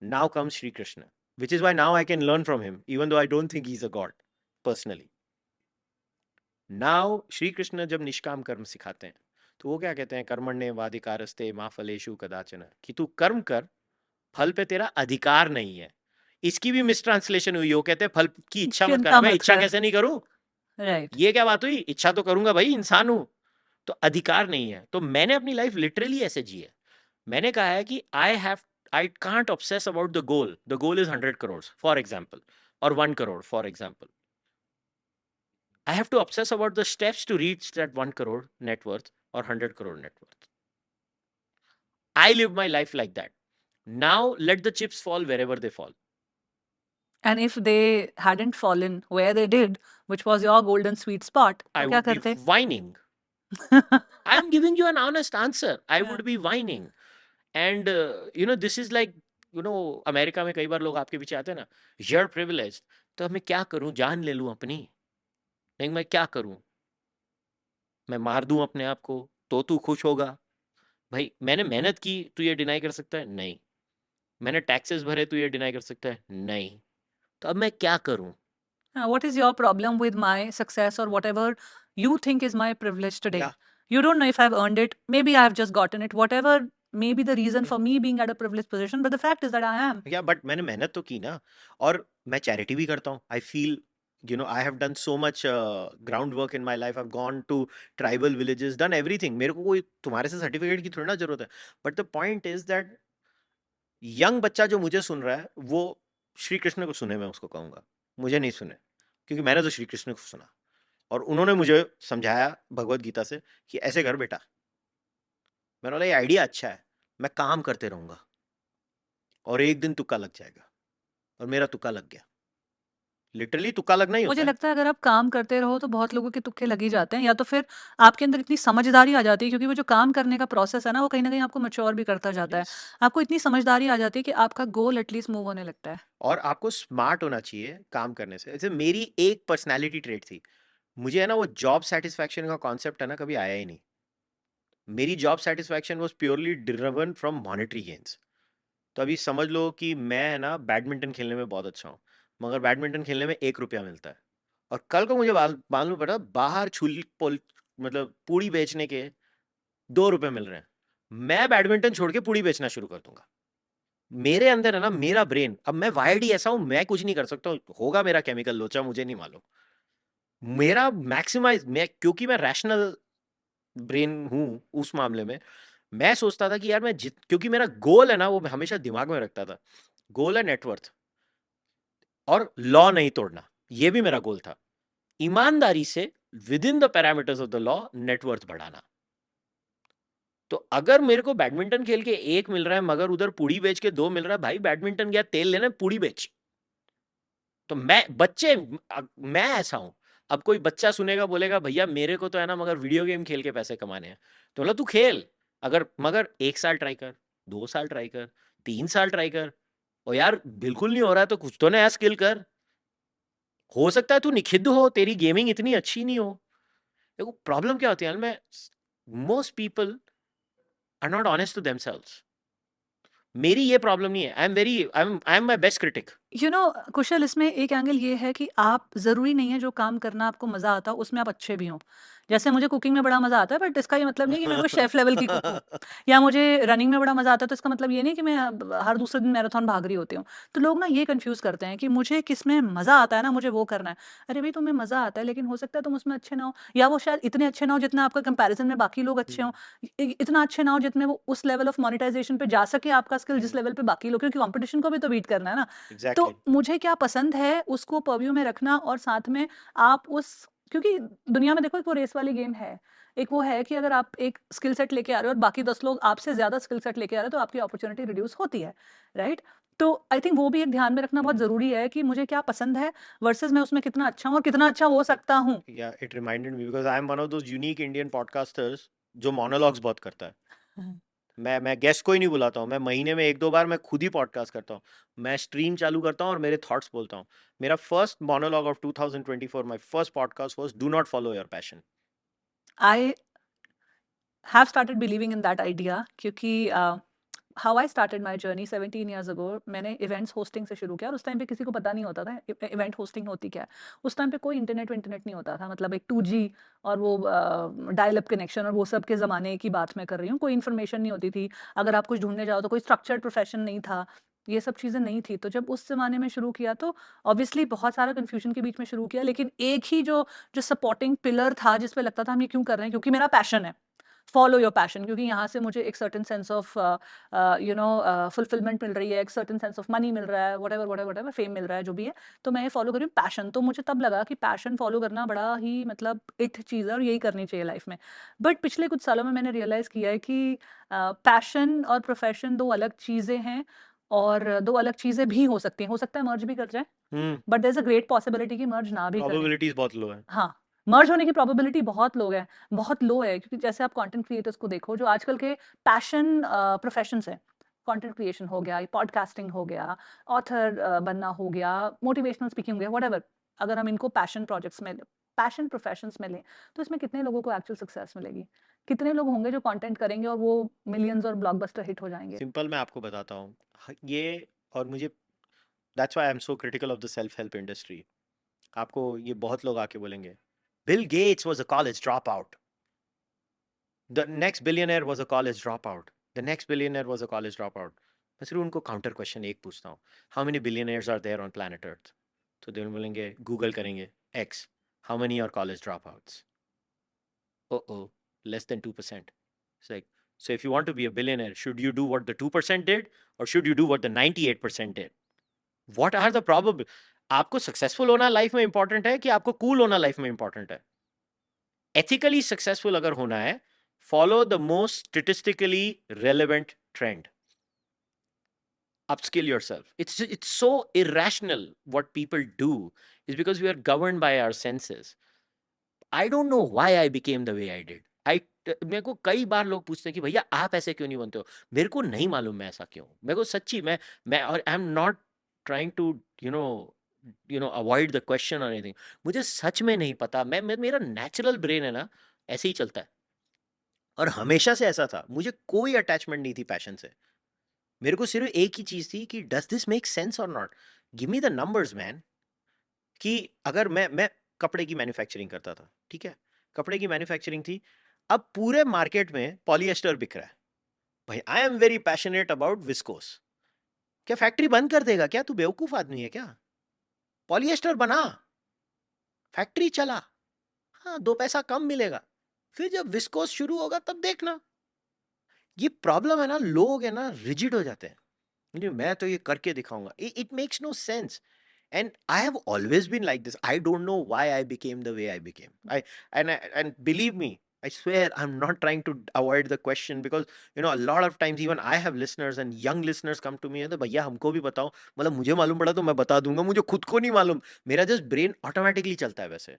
Now comes Sri Krishna, which is why now I can learn from him, even though I don't think he's a god personally. Now Sri Krishna जब निष्काम कर्म सिखाते हैं तो वो क्या कहते हैं, कर्मण्ये वाधिकारस्ते मा फलेषु कदाचन, कि तू कर्म कर, फल पे तेरा अधिकार नहीं है. इसकी भी मिसट्रांसलेशन हुई, वो कहते हैं फल की इच्छा मत कर. चिंता मैं मत इच्छा कर। कैसे नहीं करूं, राइट। ये क्या बात हुई, इच्छा तो करूंगा भाई, इंसान हूं. तो अधिकार नहीं है. तो मैंने अपनी लाइफ लिटरली ऐसे जी है. मैंने कहा है कि I can't obsess about the goal is 100 crores for example, और 1 crore for example. I have to obsess about the steps to reach that 1 crore net worth or 100 crore net worth. I live my life like that. Now let the chips fall wherever they fall. And if they hadn't fallen where they did, which was your golden sweet spot, I तो क्या would be करते? whining. I am giving you an honest answer. I would be whining. And this is like, America में कई बार लोग आपके पीछे आते हैं ना, you're privileged. तो मैं क्या करूं, जान ले लूं अपनी? नहीं, मैं क्या करूं? मैं मार दूं अपने आप को तो तू खुश होगा? भाई मैंने मेहनत की, तू ये डिनाई कर सकता है? नहीं. मैंने टैक्सेस भरे, तू ये डिनाई कर सकता है? नहीं. तो अब मैं क्या करूं? What is your problem with my success or whatever you think is my privilege today? Yeah. You don't know if I've earned it. Maybe I've just gotten it. Whatever may be the reason for me being at a privileged position, but the fact is that I am. या but मैंने मेहनत तो की ना, और मैं charity भी करता हूँ. I feel, I have done so much ground work in my life. I have gone to tribal villages, done everything. मेरे को कोई तुम्हारे से सर्टिफिकेट की थोड़ी ना जरूरत है. But the point is that young बच्चा जो मुझे सुन रहा है वो श्री कृष्ण को सुने, मैं उसको कहूंगा. मुझे नहीं सुने, क्योंकि मैंने तो श्री कृष्ण को सुना और उन्होंने मुझे समझाया भगवत गीता से कि ऐसे कर बेटा. मैंने बोला ये आइडिया अच्छा है, मैं काम करते रहूंगा और एक दिन तुक्का लग जाएगा. और मेरा तुक्का लग गया. लिटरली तुक्का लगना ही मुझे होता है. लगता है अगर आप काम करते रहो तो बहुत लोगों के तुक्के लग ही जाते हैं, या तो फिर आपके अंदर इतनी समझदारी आ जाती है, क्योंकि वो जो काम करने का प्रोसेस है ना, वो कहीं ना कहीं आपको मैच्योर भी करता जाता है. Yes. आपको इतनी समझदारी आ जाती है कि आपका गोल एटलीस्ट मूव होने लगता है. और आपको स्मार्ट होना चाहिए काम करने से. जैसे मेरी एक पर्सनालिटी ट्रेट थी, मुझे है ना वो जॉब सेटिस्फैक्शन का कॉन्सेप्ट है ना कभी आया ही नहीं. मेरी job satisfaction was purely driven from monetary gains. तो अभी समझ लो कि मैं है ना बैडमिंटन खेलने में बहुत अच्छा हूँ, मगर बैडमिंटन खेलने में 1 रुपया मिलता है. और कल को मुझे मालूम पड़ा बाहर मतलब पूड़ी बेचने के 2 रुपए मिल रहे हैं, मैं बैडमिंटन छोड़ के पूड़ी बेचना शुरू कर दूंगा. मेरे अंदर है ना मेरा ब्रेन, अब मैं वायर्ड ही ऐसा हूं, मैं कुछ नहीं कर सकता. होगा मेरा केमिकल लोचा, मुझे नहीं मालूम. मेरा मैक्सिमाइज, मैं क्योंकि मैं रैशनल ब्रेन हूं उस मामले में, मैं सोचता था कि यार मैं क्योंकि मेरा गोल है ना, वो मैं हमेशा दिमाग में रखता था. गोल है नेटवर्थ और लॉ नहीं तोड़ना, ये भी मेरा गोल था. ईमानदारी से with in the parameters of the law net worth बढ़ाना. तो अगर मेरे को बैडमिंटन खेल के 1 मिल रहा है मगर उधर पूड़ी बेच के 2 मिल रहा है, भाई बैडमिंटन गया तेल लेने, पूड़ी बेच. तो मैं ऐसा हूं. अब कोई बच्चा सुनेगा बोलेगा भैया मेरे को तो है ना मगर वीडियो गेम खेल के पैसे कमाने हैं. तो बोला तू खेल, मगर 1 साल ट्राई कर, 2 साल ट्राई कर, 3 साल ट्राई कर. और यार बिल्कुल नहीं हो रहा है तो कुछ तो नया स्किल कर. हो सकता है तू निखिद्ध हो, तेरी गेमिंग इतनी अच्छी नहीं हो. देखो प्रॉब्लम क्या होती है मैं, most people are not honest to themselves. मेरी ये प्रॉब्लम नहीं है. I am my best critic. Kushal, इसमें एक एंगल ये है कि आप ज़रूरी नहीं है जो काम करना आपको मज़ा आता हो उसमें आप अच्छे भी हों. जैसे मुझे कुकिंग में बड़ा मजा आता है, बट इसका ये मतलब नहीं कि मैं कोई शेफ लेवल की कुक हूँ, या मुझे रनिंग में बड़ा मजा आता है, तो इसका मतलब ये नहीं कि मैं हर दूसरे दिन मैराथन भाग रही होती हूँ। तो लोग ना ये कंफ्यूज करते हैं कि मुझे किस में मजा आता है ना, मुझे वो करना है। अरे भाई, तुम्हें मजा आता है, लेकिन हो सकता है तुम उसमें अच्छे ना हो, या वो शायद इतने अच्छे ना हो जितना आपका कंपैरिजन में बाकी लोग अच्छे हों, इतना अच्छे ना हो जितने वो उस लेवल ऑफ मोनेटाइजेशन पे जा सके आपका स्किल जिस लेवल पे बाकी लोग, क्योंकि कंपटीशन को भी तो बीट करना है ना। तो एग्जैक्टली। मुझे क्या पसंद है उसको पर्व्यू में रखना, और साथ में आप उस, क्योंकि दुनिया में देखो एक वो रेस वाली गेम है, एक वो है कि अगर आप एक स्किल सेट लेके आ रहे हो और बाकी 10 लोग आपसे ज्यादा स्किल सेट लेके आ रहे हो, तो आपकी अपॉर्चुनिटी रिड्यूस होती है, राइट? तो आई थिंक वो भी एक ध्यान में रखना बहुत जरूरी है कि मुझे क्या पसंद है वर्सेस मैं उसमें कितना अच्छा हूँ और कितना अच्छा हो सकता हूँ। या it reminded me because I am one of those unique Indian podcasters जो मोनोलॉग्स बहुत करता है। मैं गेस्ट को ही नहीं बुलाता हूँ, मैं महीने में 1-2 बार मैं खुद ही पॉडकास्ट करता हूँ। मैं स्ट्रीम चालू करता हूँ और मेरे थॉट्स बोलता हूँ। मेरा first monologue of 2024, my first podcast was do not follow your passion. I have started believing in that idea, क्योंकि how I started my journey 17 years ago, मैंने इवेंट्स होस्टिंग से शुरू किया, और उस टाइम पे किसी को पता नहीं होता था इवेंट होस्टिंग होती क्या है। उस टाइम पे कोई इंटरनेट नहीं होता था, मतलब एक 2G और वो डायल अप कनेक्शन और वो सब के ज़माने की बात मैं कर रही हूँ। कोई इन्फॉर्मेशन नहीं होती थी, अगर आप कुछ ढूंढने जाओ तो कोई स्ट्रक्चर्ड प्रोफेशन नहीं था, ये सब चीज़ें नहीं थी। तो जब उस ज़माने में शुरू किया तो ऑब्वियसली बहुत सारा कन्फ्यूजन के बीच में शुरू किया, लेकिन एक ही जो जो सपोर्टिंग पिलर था जिस पे लगता था हम ये क्यों कर रहे हैं, क्योंकि मेरा पैशन है, फॉलो योर पैशन, क्योंकि यहाँ से मुझे एक सर्टेन सेंस ऑफ फुलफिलमेंट मिल रही है, एक सर्टेन सेंस ऑफ मनी मिल रहा है, वट एवर फेम मिल रहा है, जो भी है। तो मैं ये फॉलो कर रही हूँ पैशन। तो मुझे तब लगा कि पैशन फॉलो करना बड़ा ही मतलब इट चीज़ है और यही करनी चाहिए लाइफ में। बट पिछले कुछ सालों में मैंने रियलाइज़ किया है कि पैशन और प्रोफेशन दो अलग चीज़ें हैं, और दो अलग चीज़ें भी हो सकती हैं, हो सकता है मर्ज भी कर जाए, but there is a great possibility कि मर्ज ना भी करें। प्रोबेबिलिटीज बहुत लो है। हाँ, मर्ज होने की प्रोबेबिलिटी बहुत लो है, बहुत लो है, क्योंकि जैसे आप कंटेंट क्रिएटर्स को देखो जो आजकल के पैशन प्रोफेशंस हैं, कंटेंट क्रिएशन हो गया, पॉडकास्टिंग हो गया, ऑथर बनना हो गया, मोटिवेशनल स्पीकिंग हो गया, व्हाटएवर। अगर हम इनको पैशन प्रोजेक्ट्स में, पैशन प्रोफेशंस में लें, तो इसमें कितने लोगों को एक्चुअल सक्सेस मिलेगी? कितने लोग होंगे जो कंटेंट करेंगे और वो मिलियंस और ब्लॉकबस्टर हिट हो जाएंगे? सिंपल मैं आपको बताता हूँ। ये और मुझे that's why I am so critical of the self help industry. आपको ये बहुत लोग आके बोलेंगे Bill Gates was a college drop out, the next billionaire was a college drop out, the next billionaire was a college drop out. मैं सिर्फ उनको counter question एक पूछता हूँ, how many billionaires are there on planet Earth? तो दे बोलेंगे, Google करेंगे X, how many are college drop outs? oh, less than 2%. It's like, so if you want to be a billionaire, should you do what the 2% did or should you do what the 98% did? What are the probable? आपको successful होना life में important है कि आपको cool होना life में important है? Ethically successful अगर होना है, follow the most statistically relevant trend, upskill yourself. It's so irrational what people do is because we are governed by our senses. I don't know why I became the way I did. I मेरे को कई बार लोग पूछते हैं कि भैया आप ऐसे क्यों नहीं बनते हो? मेरे को नहीं मालूम मैं ऐसा क्यों। मेरे को सच्ची मैं और I am not trying to avoid the question और एनीथिंग। मुझे सच में नहीं पता। मेरा नेचुरल ब्रेन है ना, ऐसे ही चलता है और हमेशा से ऐसा था। मुझे कोई अटैचमेंट नहीं थी पैशन से। मेरे को सिर्फ एक ही चीज थी कि डज दिस मेक सेंस और not. Give me the numbers man. कि अगर मैं कपड़े की मैन्युफैक्चरिंग करता था, ठीक है, कपड़े की मैन्युफैक्चरिंग थी। अब पूरे मार्केट में पॉलिएस्टर बिक रहा है। भाई I am very passionate about viscose. क्या फैक्ट्री बंद कर देगा क्या? तू बेवकूफ आदमी है क्या? पॉलिएस्टर बना, फैक्ट्री चला, हाँ 2 पैसा कम मिलेगा, फिर जब विस्कोस शुरू होगा तब देखना। ये प्रॉब्लम है ना, लोग है ना रिजिड हो जाते हैं। नहीं, मैं तो ये करके दिखाऊंगा। It makes no sense. And I have always been like this. I don't know why I became the way I became. And believe me, I swear I'm not trying to avoid the question, because a lot of times even I have listeners and young listeners come to me and भैया हमको भी बताओ। मतलब मुझे मालूम पड़ा तो मैं बता दूंगा, मुझे खुद को नहीं मालूम। मेरा जस्ट ब्रेन ऑटोमेटिकली चलता है वैसे।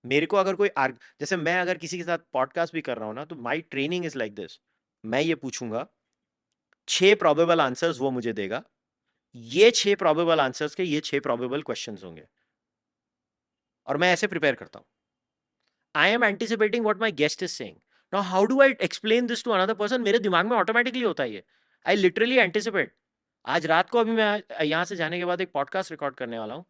मेरे को अगर कोई जैसे मैं अगर किसी के साथ पॉडकास्ट भी कर रहा हूँ ना, तो my training is like this. मैं ये पूछूंगा, 6 प्रोबेबल आंसर्स वो मुझे देगा, ये 6 प्रोबेबल आंसर्स के ये 6 प्रोबेबल क्वेश्चंस होंगे, और मैं ऐसे प्रिपेयर करता हूं। I am anticipating what my guest is saying. Now how do I explain this to another person? मेरे दिमाग में ऑटोमेटिकली होता है ये। I literally anticipate. आज रात को अभी मैं यहां से जाने के बाद एक पॉडकास्ट रिकॉर्ड करने वाला हूं।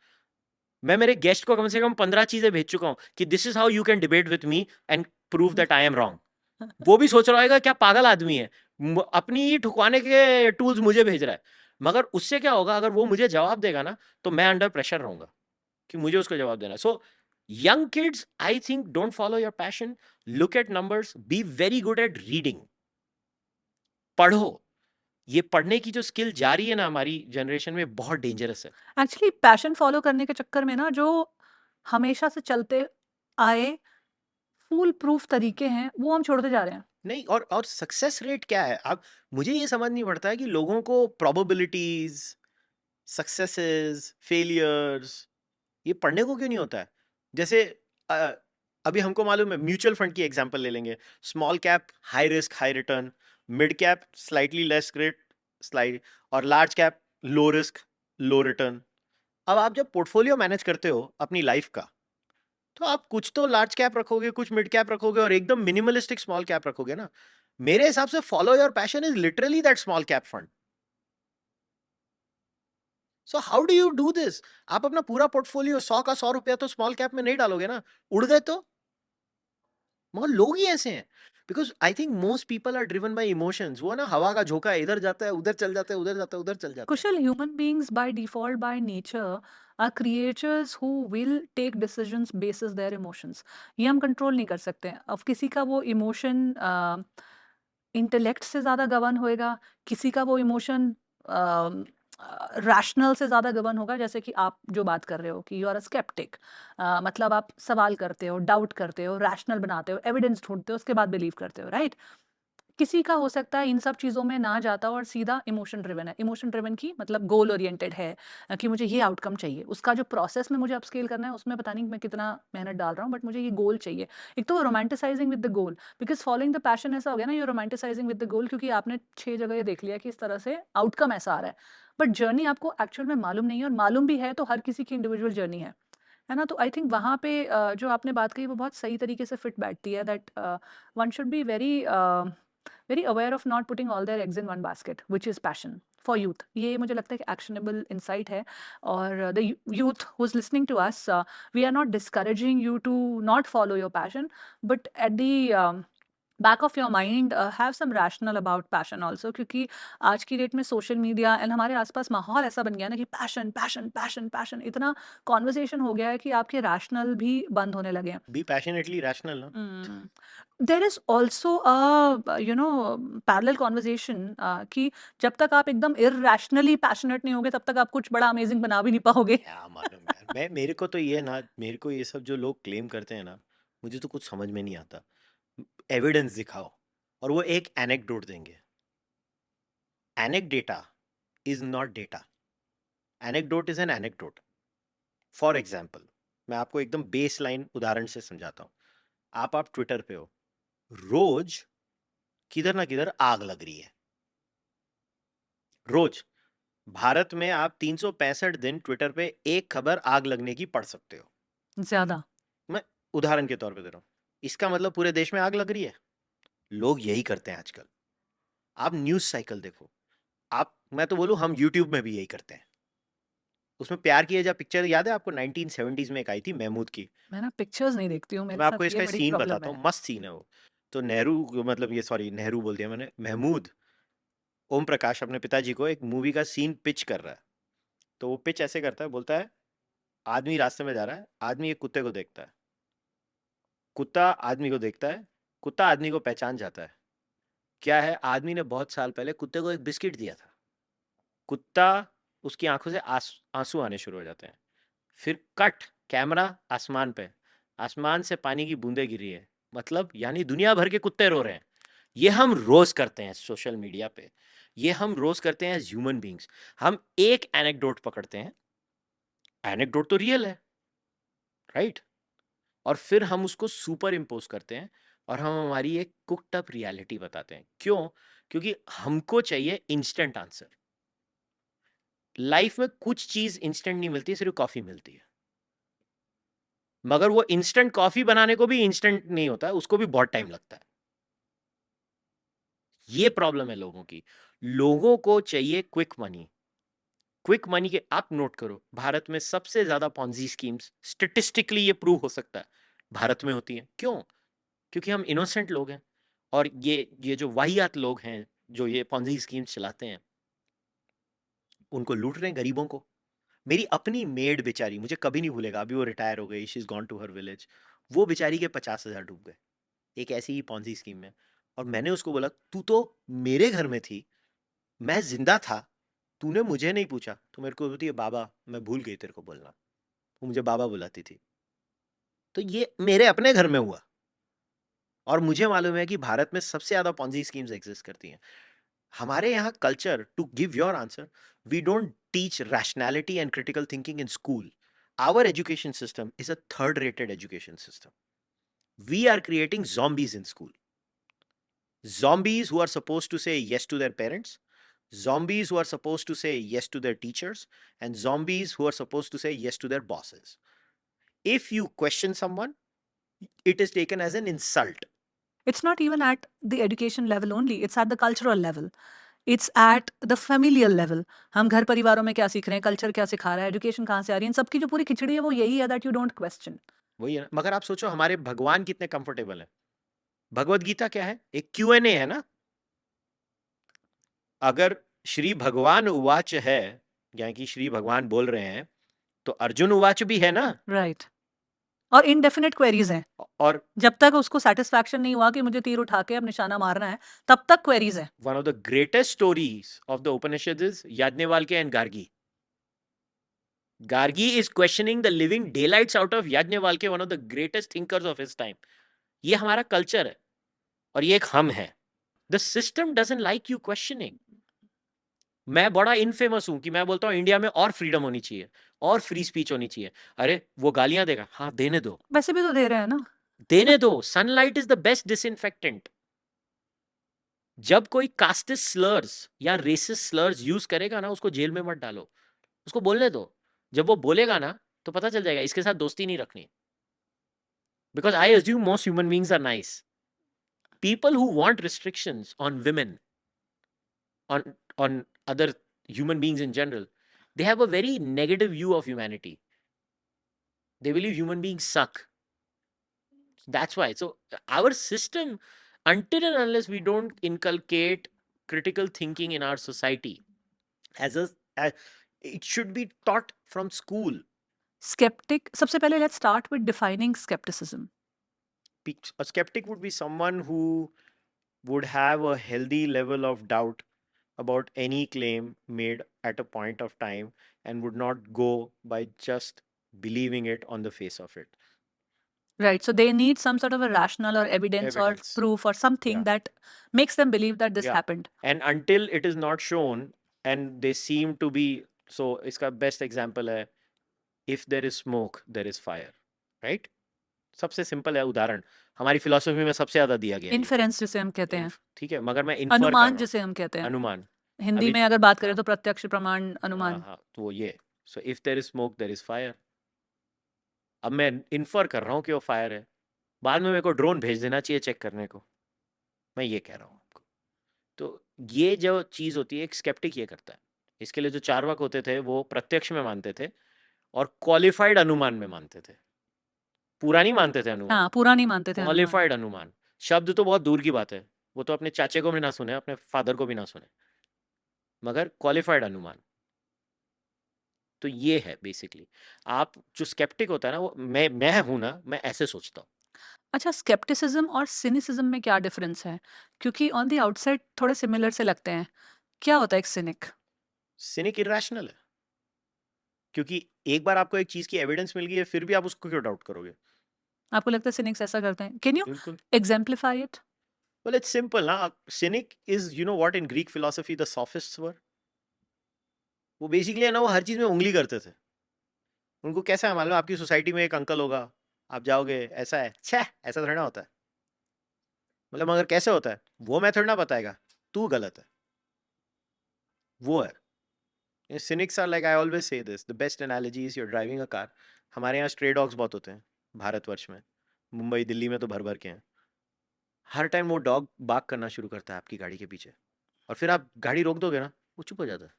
मैं मेरे गेस्ट को कम से कम 15 चीजें भेज चुका हूं कि this is how you can debate with me and prove that I am wrong. वो भी सोच रहा होगा क्या पागल आदमी है, अपनी ही ठुकवाने के टूल्स मुझे भेज रहा है। मगर उससे क्या होगा, अगर वो मुझे जवाब देगा ना तो मैं अंडर प्रेशर रहूंगा कि मुझे उसको जवाब देना। सो young kids, I think, don't follow your passion, look at numbers, be very good at reading, पढ़ो। ये पढ़ने की जो स्किल जा रही है ना हमारी जनरेशन में, बहुत डेंजरस है। एक्चुअली पैशन फॉलो करने के चक्कर में ना जो हमेशा से चलते आए फूल प्रूफ तरीके हैं वो हम छोड़ते जा रहे हैं। नहीं, और सक्सेस रेट क्या है? आप, मुझे ये समझ नहीं पड़ता है कि लोगों को प्रोबेबिलिटीज, सक्सेसेस, फेलियर्स, ये पढ़ने को क्यों नहीं होता है? जैसे अ, अभी हमको मालूम है, म्यूचुअल फंड की एग्जांपल ले लेंगे। Small cap high risk high return, mid cap slightly less great slide, और लार्ज कैप लो रिस्क लो रिटर्न। अब आप जब पोर्टफोलियो मैनेज करते हो अपनी लाइफ का, तो आप कुछ तो लार्ज कैप रखोगे, कुछ मिड कैप रखोगे, और एकदम मिनिमलिस्टिक स्मॉल कैप रखोगे ना। मेरे हिसाब से follow your passion is literally that small cap fund. So how do you do this? आप अपना पूरा पोर्टफोलियो 100 का 100 रुपया तो स्मॉल कैप में नहीं डालोगे ना, उड़ गए तो। मगर लोग ही ऐसे हैं, because I think most people are driven by emotions. वो ना हवा का झोंका, इधर जाता है उधर चल जाता है, उधर जाता है उधर चल जाता है। कुशल human beings by default by nature are creatures who will take decisions basis their emotions। ये हम कंट्रोल नहीं कर सकते। अब किसी का वो इमोशन इंटेलेक्ट से ज़्यादा गवर्न होएगा, किसी का वो इमोशन रैशनल से ज़्यादा गवर्न होगा। जैसे कि आप जो बात कर रहे हो कि यू आर अ स्केप्टिक, मतलब आप सवाल करते हो, डाउट करते हो, रैशनल बनाते हो, एविडेंस ढूंढते हो, उसके बाद बिलीव करते हो, राइट? किसी का हो सकता है इन सब चीज़ों में ना जाता और सीधा इमोशन ड्रिवन है। इमोशन ड्रिवन की मतलब गोल ओरिएंटेड है, कि मुझे ये आउटकम चाहिए। उसका जो प्रोसेस में मुझे अपस्केल करना है उसमें पता नहीं मैं कितना मेहनत डाल रहा हूँ, बट मुझे ये गोल चाहिए। एक तो romanticising with the goal, because following the passion ऐसा हो गया ना, you romanticising with the goal, क्योंकि आपने 6 जगह ये देख लिया कि इस तरह से आउटकम ऐसा आ रहा है। बट जर्नी आपको एक्चुअल में मालूम नहीं है, और मालूम भी है तो हर किसी की इंडिविजुअल जर्नी है ना? तो आई थिंक वहाँ पे जो आपने बात कही वो बहुत सही तरीके से फिट बैठती है, that one should be very aware of not putting all their eggs in one basket which is passion for youth. ये मुझे लगता है कि एक्शनेबल इंसाइट है। और the youth who is listening to us, we are not discouraging you to not follow your passion, but at the back of your mind have some rational about passion also, क्योंकि आज की date में social media and हमारे आसपास माहौल ऐसा बन गया ना कि पैशन पैशन पैशन पैशन, इतना कॉन्वर्सेशन हो गया है कि आपके रैशनल भी बंद होने लगे हैं। बी पैशनेटली रैशनल ना। Mm. There is also a parallel conversation कि जब तक आप एकदम irrationally passionate नहीं होगे तब तक आप कुछ बड़ा अमेजिंग बना भी नहीं पाओगे। क्या मालूम यार, मैं, मेरे को तो ये ना, मेरे को ये सब जो लोग क्लेम करते हैं ना, मुझे तो कुछ समझ में नहीं आता। एविडेंस दिखाओ, और वो एक एनेक्डोट देंगे। Anecdata is not data, anecdote is an anecdote. For example, मैं आपको एकदम बेस लाइन उदाहरण से समझाता हूँ। आप ट्विटर पे हो, रोज किधर ना किधर आग लग रही है। रोज भारत में आप 365 दिन ट्विटर पे एक खबर आग लगने की पढ़ सकते हो। ज्यादा। मैं उदाहरण के तौर पे दे रहा हूँ। इसका मतलब पूरे देश में आग लग रही है। लोग यही करते हैं आजकल। आप न्यूज साइकिल देखो, आप, मैं तो बोलूँ हम यूट्यूब में भी यही करते हैं। उसमें प्यार किए जा पिक्चर याद है आपको? 1970s में एक आई थी महमूद की। मैं ना पिक्चर्स नहीं देखती हूँ, तो मेरे मैं आपको साथ ये इसका बड़ी सीन प्रॉब्लम बताता है। हूँ, मस्त सीन है वो। तो नेहरू, मतलब ये, सॉरी नेहरू बोल दिया मैंने, महमूद ओम प्रकाश अपने पिताजी को एक मूवी का सीन पिच कर रहा है। तो वो पिच ऐसे करता है, बोलता है, आदमी रास्ते में जा रहा है, आदमी एक कुत्ते को देखता है, कुत्ता आदमी को देखता है, कुत्ता आदमी को पहचान जाता है। क्या है, आदमी ने बहुत साल पहले कुत्ते को एक बिस्किट दिया था। कुत्ता, उसकी आंखों से आंसू आने शुरू हो जाते हैं। फिर कट कैमरा आसमान पे, आसमान से पानी की बूंदें गिरी है, मतलब यानी दुनिया भर के कुत्ते रो रहे हैं। ये हम रोज करते हैं सोशल मीडिया पे, ये हम रोज करते हैं एज ह्यूमन बींग्स। हम एक एनेक्डोट पकड़ते हैं, एनेक्डोट तो रियल है, राइट, और फिर हम उसको सुपर इम्पोज करते हैं, और हम हमारी एक कुक्ड अप रियलिटी बताते हैं। क्यों? क्योंकि हमको चाहिए इंस्टेंट आंसर। लाइफ में कुछ चीज इंस्टेंट नहीं मिलती, सिर्फ कॉफी मिलती है। मगर वो इंस्टेंट कॉफी बनाने को भी इंस्टेंट नहीं होता है, उसको भी बहुत टाइम लगता है। ये प्रॉब्लम है लोगों की। लोगों को चाहिए क्विक मनी, क्विक मनी के, आप नोट करो, भारत में सबसे ज्यादा पॉन्जी स्कीम्स स्टेटिस्टिकली ये प्रूव हो सकता है भारत में होती है। क्यों? क्योंकि हम इनोसेंट लोग हैं, और ये जो वाहियात लोग हैं जो ये पॉन्जी स्कीम्स चलाते हैं, उनको लूट रहे हैं गरीबों को। मेरी अपनी मेड बेचारी, मुझे कभी नहीं भूलेगा, अभी वो रिटायर हो गई, she is gone to her village, वो बेचारी के 50,000 डूब गए एक ऐसी ही पॉन्जी स्कीम में। और मैंने उसको बोला, तू तो मेरे घर में थी, मैं जिंदा था, तूने मुझे नहीं पूछा। तो मेरे को बोलती है, बाबा मैं भूल गई तेरे को बोलना। वो मुझे बाबा बुलाती थी। तो ये मेरे अपने घर में हुआ, और मुझे मालूम है कि भारत में सबसे ज्यादा पॉन्जी स्कीम्स एग्जिस्ट करती हैं। हमारे यहाँ culture, to give your answer, we don't teach rationality and critical thinking in school. Our education system is a third rated education system. We are creating zombies in school. Zombies who are supposed to say yes to their parents, zombies who are supposed to say yes to their teachers, and zombies who are supposed to say yes to their bosses. If you question someone, it is taken as an insult. It's not even at the education level only, it's at the cultural level. It's at the familial level. हम घर परिवारों में क्या सीख रहे हैं, culture क्या सिखा रहा है, एजुकेशन कहाँ से आ रही है, इन सबकी जो पूरी खिचड़ी है वो यही है दैट यू डोंट क्वेश्चन. वही है ना। मगर आप सोचो हमारे भगवान कितने कंफर्टेबल है। भगवत गीता क्या है? एक Q&A है ना। अगर श्री भगवान उवाच है, यानी कि श्री भगवान बोल रहे हैं, तो अर्जुन उवाच भी है ना। राइट. और इनडेफिनेट क्वेरीज हैं. और जब तक उसको सेटिस्फैक्शन नहीं हुआ कि मुझे तीर उठा के अब निशाना मारना है, तब तक क्वेरीज है. one of the greatest stories of the Upanishads is Yajnavalkya and Gargi. Gargi is questioning the living daylights out of Yajnavalkya, one of the greatest thinkers of his time. ये हमारा कल्चर है, और ये एक हम है. The system doesn't like you questioning. मैं बड़ा इनफेमस हूं कि मैं बोलता हूं इंडिया में और फ्रीडम होनी चाहिए, और फ्री स्पीच होनी चाहिए. अरे वो गालियां देगा, हाँ देने दो, वैसे भी तो दे रहे हैं ना. देने दो. Sunlight is the best disinfectant. जब कोई कास्टिस्ट स्लर्स या रेसिस्ट स्लर्स यूज करेगा ना, उसको जेल में मत डालो, उसको बोलने दो. जब वो बोलेगा ना, तो पता चल जाएगा इसके साथ दोस्ती नहीं रखनी. Because I assume most human beings are nice. People who want restrictions on women, on other human beings in general, they have a very negative view of humanity. They believe human beings suck. That's why. So our system, until and unless we don't inculcate critical thinking in our society, it should be taught from school. Skeptic, सबसे पहले let's start with defining skepticism. A skeptic would be someone who would have a healthy level of doubt about any claim made at a point of time, and would not go by just believing it on the face of it. Right. So they need some sort of a rational or evidence or Evidence. proof or something Yeah. that makes them believe that this Yeah. happened. And until it is not shown, and they seem to be, so iska best example hai, if there is smoke there is fire, right? सबसे simple है उदाहरण, हमारी philosophy में सबसे ज्यादा दिया गया है ये. इन्फेरेंस जिसे हम कहते हैं, ठीक है, मगर मैं इन्फर कर रहा अनुमान हूं. जिसे हम कहते हैं, अनुमान. हिंदी अभी में अगर बात करें हाँ तो प्रत्यक्ष प्रमाण हाँ अनुमान. हाँ, तो वो ये, so if there is smoke there is fire. अब मैं इन्फर कर रहा हूँ कि वो फायर है, बाद में मेरे को ड्रोन भेज देना चाहिए चेक करने को. मैं ये कह रहा हूँ आपको. तो ये जो चीज़ होती है, एक स्केप्टिक ये करता है. इसके लिए जो चार्वाक होते थे वो प्रत्यक्ष में मानते थे, और क्वालिफाइड अनुमान में मानते थे. पूरा नहीं मानते थे अनुमान, हाँ, पूरा नहीं मानते थे अनुमान. क्वालिफाइड अनुमान. शब्द तो बहुत दूर की बात है, वो तो अपने चाचे को भी ना सुने, अपने फादर को भी ना सुने, मगर क्वालिफाइड अनुमान. तो ये है बेसिकली. आप जो स्केप्टिक होता है ना, वो मैं हूं ना, मैं ऐसे सोचता हूँ. अच्छा, स्केप्टिसिज्म और सिनिसिज्म में क्या डिफरेंस है? क्योंकि ऑन द आउटसाइड थोड़े सिमिलर से लगते हैं. क्या होता है एक सिनिक? सिनिक इरेशनल है, क्योंकि एक बार आपको एक चीज की एविडेंस मिल गई है, फिर भी आप उसको क्यों डाउट करोगे? आपको लगता है सिनिक्स ऐसा करते हैं? कैन यू बिल्कुल. Exemplify it? Well, it's simple ना. Cynic is, you know what in Greek philosophy the sophists were? वो बेसिकली है ना, वो हर चीज में उंगली करते थे. उनको कैसा है मालूम, आपकी सोसाइटी में एक अंकल होगा, आप जाओगे, ऐसा है, छह ऐसा थोड़ा ना होता है. मतलब मगर कैसे होता है वो मैं थोड़ा ना बताएगा, तू गलत है. वो है. Cynics are like, I always say this, the best analogy is you're driving a car. हमारे यहाँ स्ट्रे डॉग्स बहुत होते हैं भारतवर्ष में, मुंबई दिल्ली में तो भर भर के हैं. हर टाइम वो डॉग बाक करना शुरू करता है आपकी गाड़ी के पीछे, और फिर आप गाड़ी रोक दोगे ना, वो चुप हो जाता है.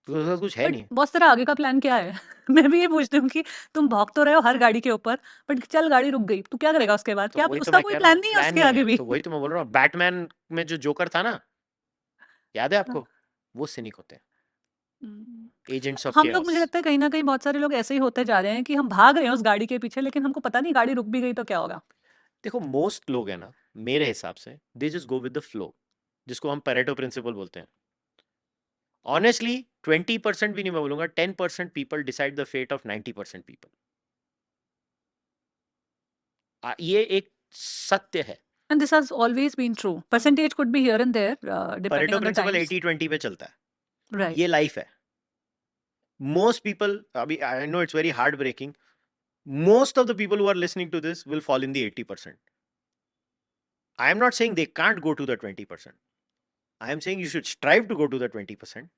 तो उसके पास कुछ है बट नहीं। बॉस तेरा आगे का प्लान क्या है? मैं भी ये पूछती हूँ कि तुम भाग तो रहे हो हर गाड़ी के ऊपर, बट चल गाड़ी रुक गई, तू क्या करेगा उसके बाद? तो क्या वही तो उसका मैं कोई कह रहा प्लान हूँ, नहीं है प्लान उसके नहीं आगे है। भी? तो वही तो मैं बोल रहा हूँ, बैटमैन में जो जोकर था ना, याद है आपको? वो सिनिक होते हैं, हम्म। एजेंट्स ऑफ हम लोग, मुझे केओस। लगता है कहीं ना कहीं बहुत सारे लोग ऐसे ही होते जा रहे हैं कि हम भाग रहे हैं उस गाड़ी के पीछे, लेकिन हमको पता नहीं गाड़ी रुक भी गई तो क्या होगा। देखो मोस्ट लोग है ना, मेरे हिसाब से they just go with the flow, जिसको हम पेरेटो प्रिंसिपल बोलते हैं। ऑनेस्टली 20% भी नहीं मैं बोलूंगा, 10% people decide the fate of 90% people. ये एक सत्य है। And this has always been true. Percentage could be here and there, depending Pareto on the principle times. 80-20 पे चलता है, Right. ये लाइफ है। मोस्ट पीपल, अभी I know it's very hard breaking, most of the people who are listening to this will fall in the 80%. I am not saying they can't go to the 20%. I am saying you should strive to go to the 20%,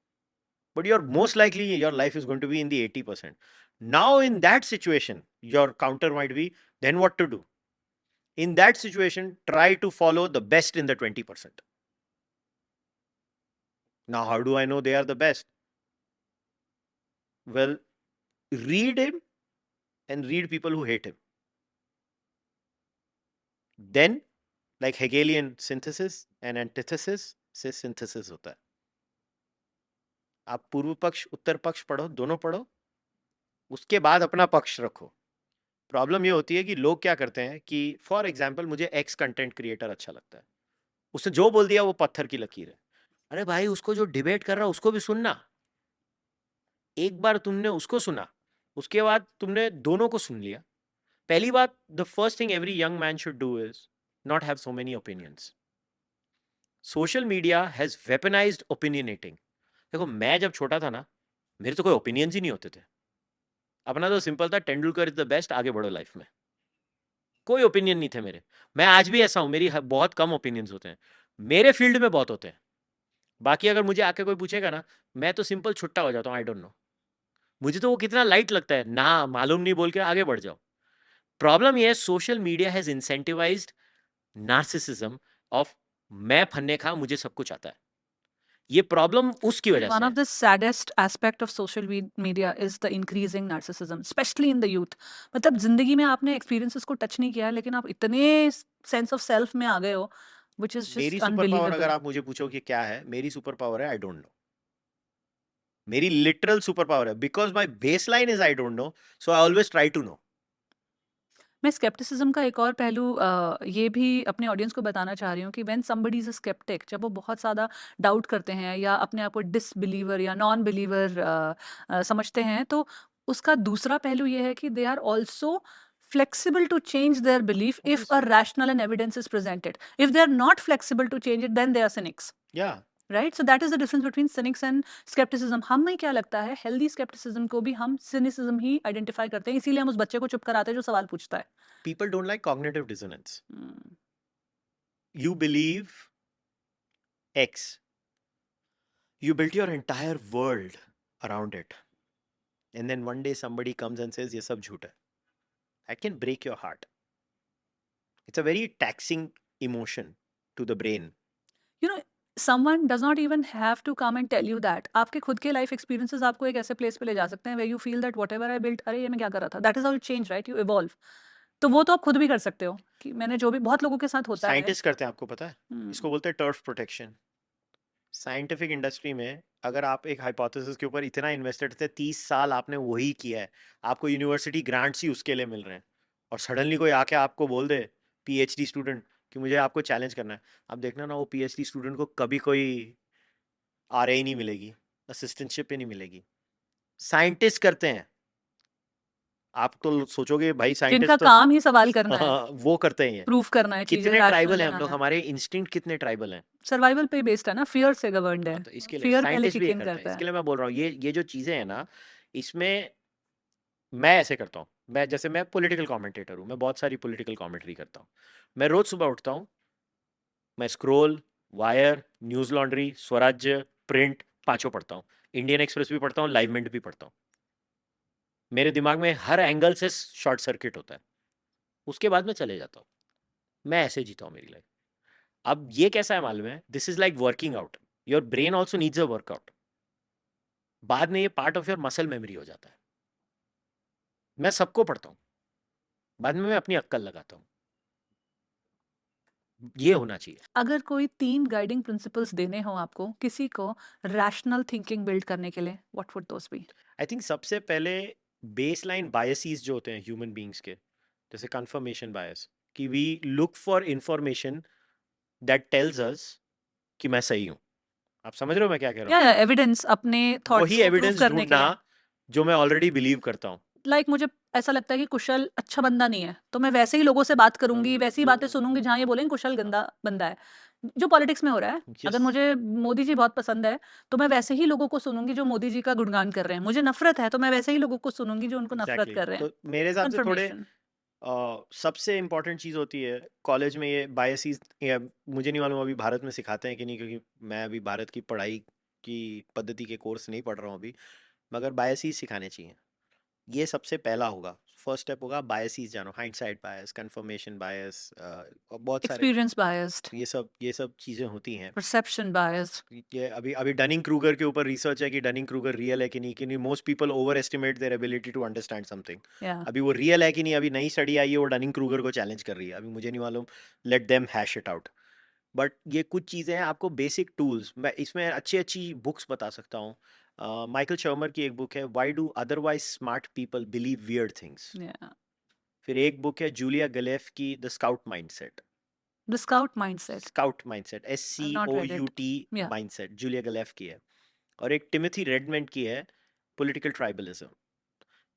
but you're most likely your life is going to be in the 80%. Now, in that situation, your counter might be then what to do? In that situation, try to follow the best in the 20%. Now, how do I know they are the best? Well, read him and read people who hate him. Then, like Hegelian synthesis and antithesis से synthesis होता है। आप पूर्व पक्ष उत्तर पक्ष पढ़ो, दोनों पढ़ो, उसके बाद अपना पक्ष रखो। प्रॉब्लम ये होती है कि लोग क्या करते हैं कि फॉर एग्जाम्पल मुझे एक्स कंटेंट क्रिएटर अच्छा लगता है, उसने जो बोल दिया वो पत्थर की लकीर है। अरे भाई, उसको जो डिबेट कर रहा है उसको भी सुनना। एक बार तुमने उसको सुना, उसके बाद तुमने दोनों को सुन लिया। पहली बात, the first thing every young man should do is not have so many opinions. Social media has weaponised opinionating. देखो मैं जब छोटा था ना, मेरे तो कोई ओपिनियंस ही नहीं होते थे। अपना तो सिंपल था, तेंदुलकर इज द बेस्ट, आगे बढ़ो लाइफ में। कोई ओपिनियन नहीं थे मेरे। मैं आज भी ऐसा हूं, मेरी बहुत कम ओपिनियंस होते हैं, मेरे फील्ड में बहुत होते हैं। बाकी अगर मुझे आके कोई पूछेगा ना, मैं तो सिंपल छुट्टा हो जाता हूँ, आई डोंट नो। मुझे तो वो कितना लाइट लगता है ना, मालूम नहीं बोल के आगे बढ़ जाओ। प्रॉब्लम ये है, social media has incentivised narcissism of मैं फन्ने खा, मुझे सब कुछ आता है। ये प्रॉब्लम उसकी And वजह one से of है। the saddest aspect of social media is the increasing narcissism, especially in the youth. मतलब जिंदगी में आपने experiences को touch नहीं किया, लेकिन आप इतने sense of self में आ गए हो, which is मेरी just सुपर पावर अगर unbelievable. आप मुझे पूछो कि क्या है, मेरी सुपर पावर है आई डोंट नो। मेरी लिटरल सुपर पावर है, because my base line is I don't know, so I always try to know. मैं स्केप्टिसिज्म का एक और पहलू ये भी अपने ऑडियंस को बताना चाह रही हूँ कि when somebody is a sceptic, जब वो बहुत ज़्यादा डाउट करते हैं या अपने आप को डिसबिलीवर या नॉन बिलीवर समझते हैं, तो उसका दूसरा पहलू ये है कि they are also flexible to change their belief if a Obviously. rational and evidence is presented. If they are not flexible to change it, then they are cynics. या right, so that is the difference between cynics and scepticism. हमें क्या लगता है, healthy scepticism को भी हम cynicism ही identify करते हैं, इसीलिए हम उस बच्चे को चुप कराते हैं जो सवाल पूछता है। People don't like cognitive dissonance. Hmm. You believe X, you built your entire world around it, and then one day somebody comes and says ये सब झूठ है, that can break your heart. It's a very taxing emotion to the brain. You know, someone does not even have to come and tell you that. आपके खुद के life experiences आपको एक ऐसे प्लेस पे ले जा सकते हैं where you feel that whatever I built, अरे ये मैं क्या कर रहा था, that is how you change, right? You evolve. तो वो तो आप खुद भी कर सकते हो कि मैंने जो भी, बहुत लोगों के साथ होता है। साइंटिस्ट करते हैं, आपको पता है, Hmm. इसको बोलते हैं टर्फ प्रोटेक्शन। साइंटिफिक इंडस्ट्री में अगर आप एक हाइपोथेसिस के ऊपर इतना इन्वेस्टेड थे, 30 साल आपने वही किया है, आपको यूनिवर्सिटी ग्रांट्स ही उसके लिए मिल रहे हैं, और सडनली कोई आके आपको बोल दे, पीएचडी स्टूडेंट, कि मुझे आपको चैलेंज करना है, आप देखना ना वो पीएचडी स्टूडेंट को कभी कोई आर ही नहीं मिलेगी, असिस्टेंटशिप ही नहीं मिलेगी। साइंटिस्ट करते हैं। आप तो सोचोगे भाई जिनका साइंटिस्ट तो काम ही सवाल करना है, हाँ, वो करते हैं। प्रूफ करना है, चीजें कितने रैशनल ट्राइबल हैं हम लोग, बनाना है। हमारे इंस्टिंक्ट कितने ट्राइबल हैं। सर्वाइवल पे बेस्ड है ना, फियर से गवर्नड है। हाँ, तो इसके लिए फियर पहले साइंटिस्ट भी किक ये इन करते हैं। करता है। इसके लिए मैं बोल रहा हूँ, ये जो चीजें हैं ना, इसमें मैं ऐसे करता हूँ। मैं जैसे मैं पॉलिटिकल कमेंटेटर हूँ, मैं बहुत सारी पॉलिटिकल कमेंट्री करता हूँ। मैं रोज सुबह उठता हूँ, मैं स्क्रोल, वायर, न्यूज लॉन्ड्री, स्वराज्य, प्रिंट, पांचों पढ़ता हूँ। इंडियन एक्सप्रेस भी पढ़ता हूँ, लाइव मिंट भी पढ़ता हूँ। मेरे दिमाग में हर एंगल से शॉर्ट सर्किट होता है, उसके बाद मैं चले जाता हूँ। मैं ऐसे जीता हूँ मेरी लाइफ। अब ये कैसा है मालूम है, this is like working out, your brain also needs a workout. बाद में ये part of your muscle memory हो जाता है। मैं सबको पढ़ता हूँ, बाद में मैं अपनी अक्कल लगाता हूँ। ये होना चाहिए। अगर कोई 3 गाइडिंग प्रिंसिपल्स देने हो आपको किसी को रैशनल थिंकिंग बिल्ड करने के लिए, what would those be? I think सबसे पहले बेसलाइन बायसेस जो होते हैं ह्यूमन बींग्स के, जैसे कंफर्मेशन बायस, कि we look for information that tells us कि मैं सही हूँ। आप समझ रहे हो मैं क्या कह रहा या हूँ? एविडेंस अपने थॉट्स वही को प्रूव एविडेंस करने के ढूंढना लिए। जो मैं ऑलरेडी बिलीव करता हूँ। लाइक मुझे ऐसा लगता है कि कुशल अच्छा बंदा नहीं है, तो मैं वैसे ही लोगों से बात करूंगी, वैसी ही बातें सुनूंगी जहाँ ये बोलेंगे कुशल गंदा बंदा है। जो पॉलिटिक्स में हो रहा है, अगर यस, मुझे मोदी जी बहुत पसंद है तो मैं वैसे ही लोगों को सुनूंगी जो मोदी जी का गुणगान कर रहे हैं। मुझे नफरत है तो मैं वैसे ही लोगों को सुनूंगी जो उनको नफरत एग्जैक्टली। कर रहे हैं। तो मेरे हिसाब से थोड़े कंफर्मेशन। सबसे इम्पोर्टेंट चीज़ होती है कॉलेज में, ये बायसीज, मुझे नहीं मालूम अभी भारत में सिखाते हैं कि नहीं, क्योंकि मैं अभी भारत की पढ़ाई की पद्धति के कोर्स नहीं पढ़ रहा हूँ अभी, मगर बायसीज सिखाने चाहिए। ये सबसे पहला होगा, फर्स्ट स्टेप होगा बायसीज जानो, हाइंडसाइट बायस, कंफर्मेशन बायस, और बहुत सारे एक्सपीरियंस बायस्ड। ये सब चीज़ें होती हैं। Perception biased. ये अभी अभी डनिंग क्रूगर के ऊपर रिसर्च है कि डनिंग क्रूगर रियल है कि नहीं, most people over estimate their ability to understand something. या अभी वो रियल है कि नहीं, अभी नई स्टडी आई है, वो डनिंग क्रूगर को चैलेंज कर रही है, अभी मुझे नहीं मालूम। Let them hash it out. But ये कुछ चीज़ें हैं, आपको बेसिक टूल्स, मैं इसमें अच्छी अच्छी बुक्स बता सकता हूँ। माइकल शर्मर की एक बुक है, why do otherwise smart people believe weird things. या फिर एक बुक है जूलिया गलेफ की, the scout mindset. The scout mindset. Scout mindset, as I see have not ओ रेड यू इट। टी या माइंडसेट, जूलिया गलेफ की है। और एक टिमोथी रेडमेंड की है, पॉलिटिकल ट्राइबलिज्म।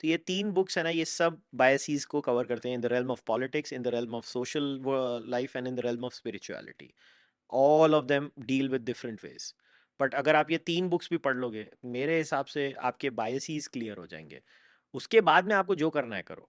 तो ये तीन बुक्स है ना, ये सब बायसीज को कवर करते हैं, in the realm of politics, in the realm of social life, and in the realm of spirituality. All of them deal with different ways. But अगर आप ये तीन बुक्स भी पढ़ लोगे, मेरे हिसाब से आपके बायसीज क्लियर हो जाएंगे। उसके बाद में आपको जो करना है करो।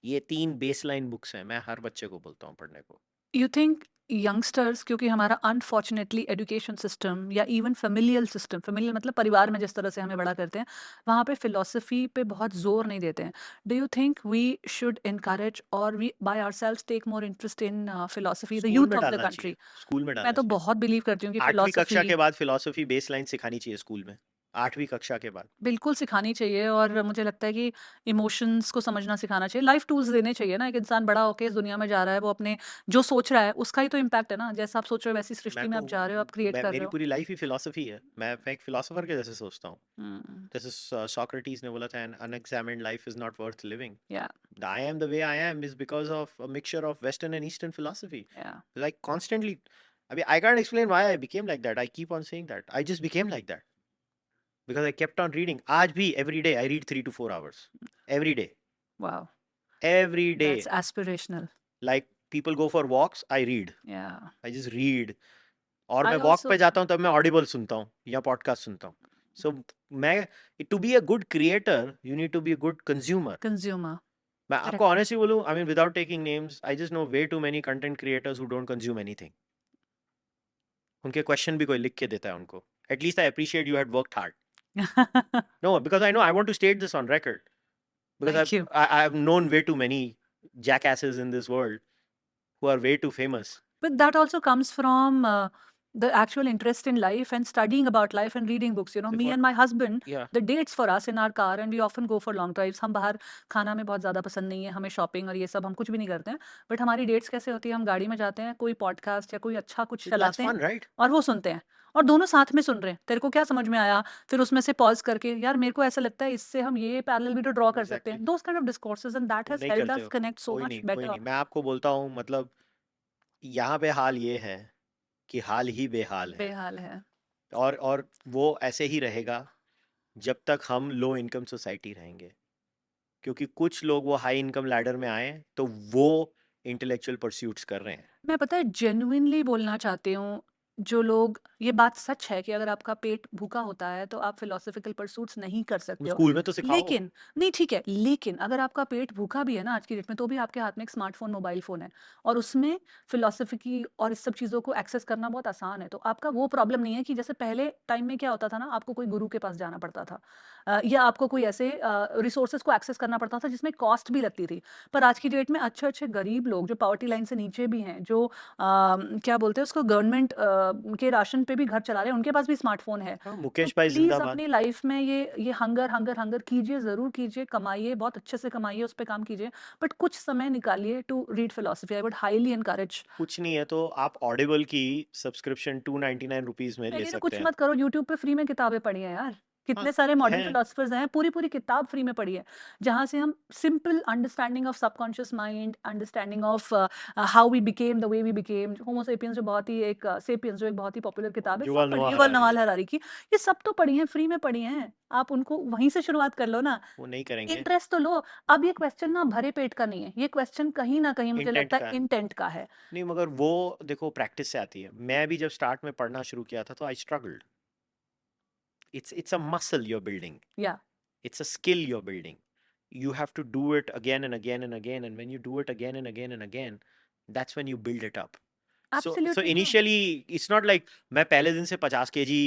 ये तीन बेसलाइन बुक्स हैं, मैं हर बच्चे को बोलता हूँ पढ़ने को। यू थिंक यंगस्टर्स, क्योंकि हमारा अनफॉर्चुनेटली एजुकेशन सिस्टम या इवन फेमिलियल सिस्टम, फेमिलियल मतलब परिवार में जिस तरह से हमें बड़ा करते हैं, वहाँ पे फिलोसफी पे बहुत जोर नहीं देते हैं। Do you think we should encourage और we by ourselves take more interest in philosophy, the school youth में ऑफ द डालना चाहिए, कंट्री? स्कूल में मैं डालना तो चाहिए। बहुत बिलीव करती हूँ कि 8वीं कक्षा फिलोसफी के बाद फिलोसफी बेसलाइन सिखानी चाहिए स्कूल में। 8वीं कक्षा के बाद। बिल्कुल सिखानी चाहिए, और मुझे लगता है कि इमोशंस को समझना सिखाना चाहिए, लाइफ टूल्स देने चाहिए ना। एक इंसान बड़ा होके इस दुनिया में जा रहा है, वो अपने जो सोच रहा है उसका ही तो इम्पैक्ट है ना। जैसा आप सोच रहे हो वैसी मैं सृष्टि में तो आप जा रहे हो, आप क्रिएट कर रहे मेरी हो। पूरी लाइफ ही फिलोसफी है, मैं एक फिलोसोफर के जैसे सोचता हूँ। हम्म। जैसे सोक्रेटिस ने बोला था, an unexamined life is not worth living. या I am the way I am is because of a mixture of Western and Eastern philosophy. या Like constantly, I mean, I can't explain why I became like that. I keep on saying that. I just became like that because I kept on reading. आज भी every day I read 3 to 4 hours. Every day. Wow, Every that's day. Aspirational. Like people go for walks, I read. या I just read. और मैं I walk also पे जाता हूँ तब मैं ऑडिबल सुनता हूँ या पॉडकास्ट सुनता हूँ। सो मैं, to be a good creator you need to be a good consumer. Consumer. मैं आपको करेक्ट। ऑनेस्टली बोलूं, I mean without taking names, I just know way too many content creators who don't consume anything. उनके question भी कोई लिख के देता है उनको। At least I appreciate you had worked hard. No, because I know I want to state this on record, because thank you. I have known way too many jackasses in this world who are way too famous. But that also comes from the actual interest in life and studying about life and reading books. You know, So me for, and my husband, yeah, the dates for us in our car and we often go for long drives. हम बाहर खाना हमें बहुत ज़्यादा पसंद नहीं है, हमें शॉपिंग और ये सब हम कुछ भी नहीं करते हैं। बट हमारी डेट्स कैसे होती है, हम गाड़ी में जाते हैं, कोई पॉडकास्ट या कोई अच्छा कुछ that's चलाते हैं fun, right? और वो सुनते हैं, और दोनों साथ में सुन रहे हैं। तेरे को क्या समझ में आया, फिर उसमें से पॉज करके, यार मेरे को ऐसा लगता है इससे हम ये पैरेलल भी तो ड्रॉ कर सकते Exactly. हैं। Those kind of discourses and that तुम हैज नहीं हेल्प्ड करते अस हो। कनेक्ट सो कोई मच नहीं, कोई बेटर। नहीं, मैं आपको बोलता हूँ, मतलब यहाँ पे हाल ये है कि हाल ही बेहाल है। बेहाल है। और वो ऐसे ही रहेगा जब तक हम लो इनकम सोसाइटी रहेंगे, क्योंकि कुछ लोग वो हाई इनकम लैडर में आए तो वो इंटेलेक्चुअल परस्यूट्स कर रहे हैं। मैं पता है जेन्युइनली बोलना चाहती हूँ, जो लोग, ये बात सच है कि अगर आपका पेट भूखा होता है तो आप फिलोसॉफिकल परसूट्स नहीं कर तुम सकते हो। स्कूल में तो सिखाओ। लेकिन नहीं, ठीक है, लेकिन अगर आपका पेट भूखा भी है ना आज की डेट में, तो भी आपके हाथ में एक स्मार्टफोन, मोबाइल फोन है, और उसमें फिलोसफी की और इस सब चीज़ों को एक्सेस करना बहुत आसान है। तो आपका वो प्रॉब्लम नहीं है कि जैसे पहले टाइम में क्या होता था ना, आपको कोई गुरु के पास जाना पड़ता था, या आपको कोई ऐसे रिसोर्सेज को एक्सेस करना पड़ता था जिसमें कॉस्ट भी लगती थी। पर आज की डेट में अच्छे अच्छे गरीब लोग जो पॉवर्टी लाइन से नीचे भी हैं, जो क्या बोलते हैं उसको, गवर्नमेंट के राशन पे भी घर चला रहे हैं, उनके पास भी स्मार्टफोन है। हाँ, तो मुकेश भाई प्लीज जिंदाबाद। अपनी लाइफ में ये हंगर हंगर हंगर कीजिए, जरूर कीजिए, कमाइए, बहुत अच्छे से कमाइए, उस पर काम कीजिए, बट कुछ समय निकालिए to read philosophy. I would highly encourage. कुछ नहीं है तो आप ऑडिबल की सब्सक्रिप्शन 299 रुपीज में ले चलिए ना, सकते कुछ हैं। मत करो, यूट्यूब पे फ्री में किताबें पढ़ी हैं यार। हाँ कितने सारे मॉडर्न है। फिलोसफर्स हैं, पूरी पूरी किताब फ्री में पढ़ी है, जहाँ से हम simple understanding of subconscious mind, understanding of how we became the way we became, homo sapiens जो बहुत ही एक सेपियंस जो एक बहुत ही पॉपुलर किताब है, सब युval पढ़ी नोआ है, युval हरारी। नवाल हरारी की। ये सब तो पढ़ी है, फ्री में पढ़ी हैं, आप उनको वहीं से शुरुआत कर लो ना। वो नहीं करेंगे। इंटरेस्ट तो लो। अब ये क्वेश्चन ना भरे पेट का नहीं है, ये क्वेश्चन कहीं ना कहीं मुझे इंटेंट लगता का है है। इंटेंट का है। नहीं मगर वो देखो प्रैक्टिस से आती है। मैं भी जब स्टार्ट में पढ़ना शुरू किया था तो आई struggled. It's a muscle you're building. या It's a skill you're building. You have to do it again and again and again, and when you do it again and again and again, that's when you build it up. So absolutely true. initially it's not like मैं पहले दिन से 50 kg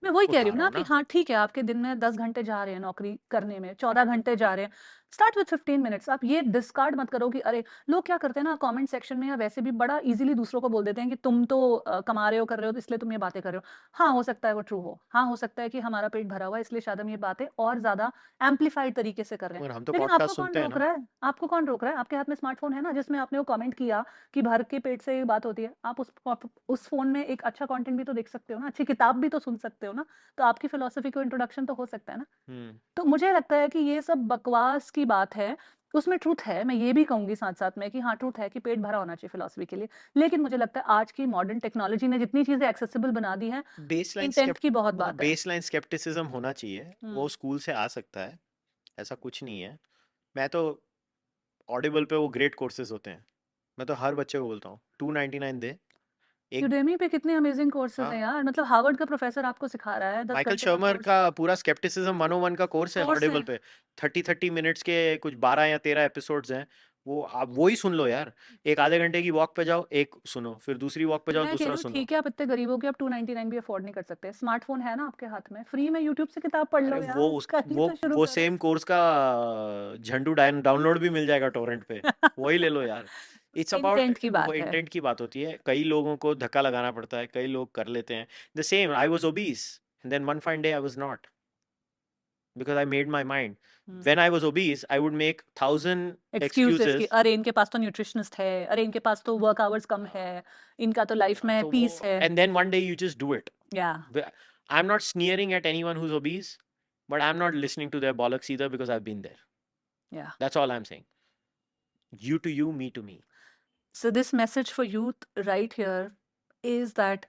मैं वही कह रही उठा हूँ रहा ना हूँ कि ना। हाँ ठीक है, आपके दिन में 10 घंटे जा रहे हैं नौकरी करने में, 14 घंटे जा रहे हैं, स्टार्ट विद 15 मिनट्स। आप ये डिस्कार्ड मत करो कि अरे, लोग क्या करते हैं ना कमेंट सेक्शन में या वैसे भी बड़ा इजीली दूसरों को बोल देते हैं कि तुम तो कमा रहे हो, कर रहे हो, तो इसलिए तुम ये बातें कर रहे हो। हाँ, हो सकता है वो ट्रू हो, हाँ हो सकता है कि हमारा पेट भरा हुआ है, इसलिए शायद हम ये बातें और ज्यादा एम्पलीफाइड तरीके से कर रहे हैं। और हम तो लेकिन आपको पॉडकास्ट कौन सुनते हैं रोक ना। रहा है? आपको कौन रोक रहा है? आपके हाथ में स्मार्टफोन है ना, जिसमें आपने वो कमेंट किया कि भर के पेट से ये बात होती है। आप उस फोन में एक अच्छा कंटेंट भी तो देख सकते हो ना, अच्छी किताब भी तो सुन सकते हो ना। तो आपकी फिलॉसफी को इंट्रोडक्शन तो हो सकता है ना। हम्म। तो मुझे लगता है कि ये सब बकवास की बात है, उसमें ट्रुथ है, मैं ये भी कहूंगी साथ साथ में कि हाँ ट्रुथ है कि पेट भरा होना चाहिए फिलॉसफी के लिए। लेकिन मुझे लगता है आज की मॉडर्न टेक्नोलॉजी ने जितनी चीजें एक्सेसिबल बना दी है, बेसलाइन इंटेंट की बहुत मतलब बात है। बेसलाइन स्केप्टिसिज्म होना चाहिए, वो हम्म। स्कूल से आ सकता है। ऐसा कुछ नहीं है। मैं तो ऑडिबल पे वो ग्रेट कोर्सेज होते हैं, मैं तो हर बच्चे को बोलता हूँ 299 दे। एक यूडेमी पे कितने अमेजिंग कोर्सेज हाँ, हैं यार, मतलब हार्वर्ड का प्रोफेसर आपको सिखा रहा है, 10 माइकल घंटे का शर्मर कोर्स। का पूरा स्केप्टिसिज्म 101 का कोर्स है कोर्स है। ऑडिबल पे। 30-30 मिनट्स के कुछ 12 या 13 एपिसोड्स हैं। वो आप वो ही सुन लो यार। एक आधे घंटे की वॉक पे जाओ, एक सुनो, फिर दूसरी वॉक पे जाओ, मैं कह रही दूसरा हूँ सुनो। ठीक है, आप इतने गरीब हो कि आप 299 भी अफोर्ड नहीं कर सकते, स्मार्टफोन है ना आपके हाथ में, फ्री में यूट्यूब से किताब पढ़ अरे लो वो यार, उस कहीं तो शुरू वो करो। सेम कोर्स का झंडू डाउनलोड भी मिल जाएगा टोरेंट पे। वही ले लो यार। इट्स अबाउट इंटेंट की वो बात है। इंटेंट की बात होती है। कई लोगों को धक्का लगाना पड़ता है, कई लोग कर लेते हैं। The same, I was obese and then one fine day I was not, because I made my mind. When I was obese, I would make 1,000 excuses कि excuses. अरे इनके पास तो न्यूट्रिशनिस्ट है, अरे इनके पास तो वर्क आवर्स कम है, इनका तो लाइफ में तो पीस वो, है। and then one day you just do it. या I'm not sneering at anyone who's obese, but I'm not listening to their bollocks either because I've been there. या That's all I'm saying. You to you, me to me. So this message for youth right here is that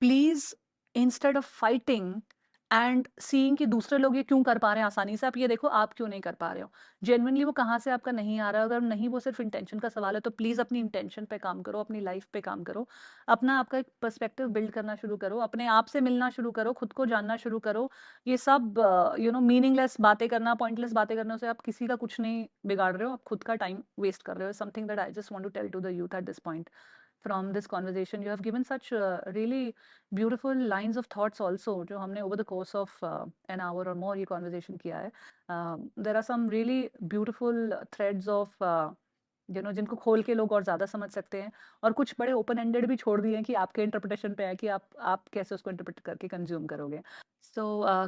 please, instead of fighting and seeing कि दूसरे लोग ये क्यों कर पा रहे हैं आसानी से, आप ये देखो आप क्यों नहीं कर पा रहे हो। जेन्युइनली वो कहाँ से आपका नहीं आ रहा है, अगर नहीं वो सिर्फ इंटेंशन का सवाल है, तो प्लीज अपनी इंटेंशन पे काम करो, अपनी लाइफ पे काम करो, अपना आपका एक पर्सपेक्टिव बिल्ड करना शुरू करो, अपने आप से मिलना शुरू करो, खुद को जानना शुरू करो। ये सब मीनिंगलेस बातें करना, पॉइंटलेस बातें करने से आप किसी का कुछ नहीं बिगाड़ रहे हो, आप खुद का टाइम वेस्ट कर रहे हो। Something that I just want to tell to the youth at this point from this conversation. You have given such really beautiful lines of thoughts also, जो हमने over the course of an hour or more ये conversation किया है. There are some really beautiful threads of जिनको खोल के लोग और ज़्यादा समझ सकते हैं, और कुछ बड़े ओपन एंडेड भी छोड़ दिए हैं कि आपके इंटरप्रिटेशन पे है कि आप कैसे उसको इंटरप्रेट करके कंज्यूम करोगे। So,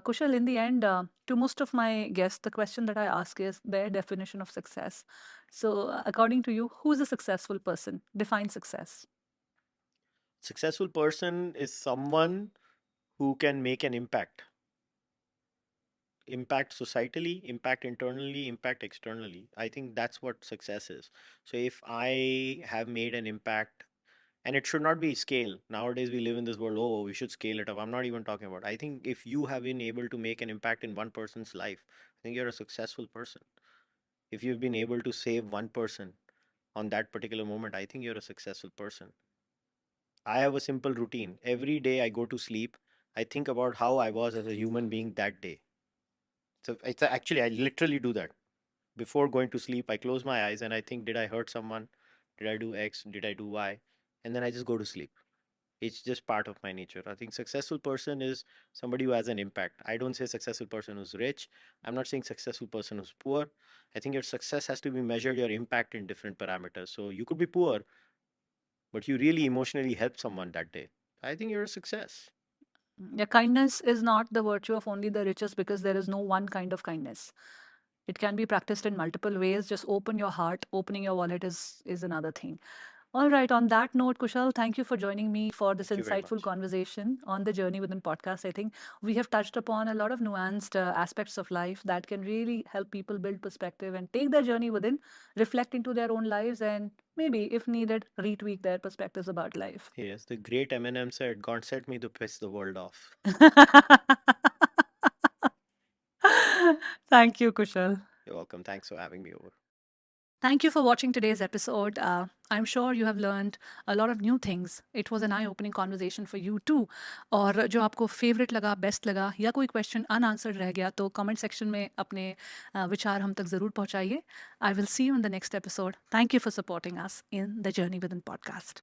Kushal, in the end, to most of my guests, the question that I ask is their definition of success. So, according to you, who is a successful person? Define success. Successful person is someone who can make an impact. Impact societally, impact internally, impact externally. I think that's what success is. So if I have made an impact, and it should not be scale. Nowadays we live in this world, oh, we should scale it up. I'm not even talking about. I think if you have been able to make an impact in one person's life, I think you're a successful person. If you've been able to save one person on that particular moment, I think you're a successful person. I have a simple routine. Every day I go to sleep, I think about how I was as a human being that day. So it's actually, I literally do that. Before going to sleep, I close my eyes and I think, did I hurt someone? Did I do X? Did I do Y? And then I just go to sleep. It's just part of my nature. I think successful person is somebody who has an impact. I don't say successful person who's rich. I'm not saying successful person who's poor. I think your success has to be measured your impact in different parameters. So you could be poor, but you really emotionally helped someone that day. I think you're a success. Yeah, kindness is not the virtue of only the richest because there is no one kind of kindness. It can be practiced in multiple ways. Just open your heart. Opening your wallet is another thing. All right. On that note, Kushal, thank you for joining me for this Thank you very insightful much. conversation on the Journey Within podcast. I think we have touched upon a lot of nuanced aspects of life that can really help people build perspective and take their journey within, reflect into their own lives, and maybe, if needed, retweak their perspectives about life. Yes, the great Eminem said, God sent me to piss the world off. Thank you, Kushal. You're welcome. Thanks for having me over. Thank you for watching today's episode. I'm sure you have learned a lot of new things. It was an eye-opening conversation for you too. और जो आपको favourite लगा, best लगा या कोई question unanswered रह गया तो कमेंट सेक्शन में अपने विचार हम तक ज़रूर पहुंचाइए. I will see you in the next episode. Thank you for supporting us in the Journey Within podcast.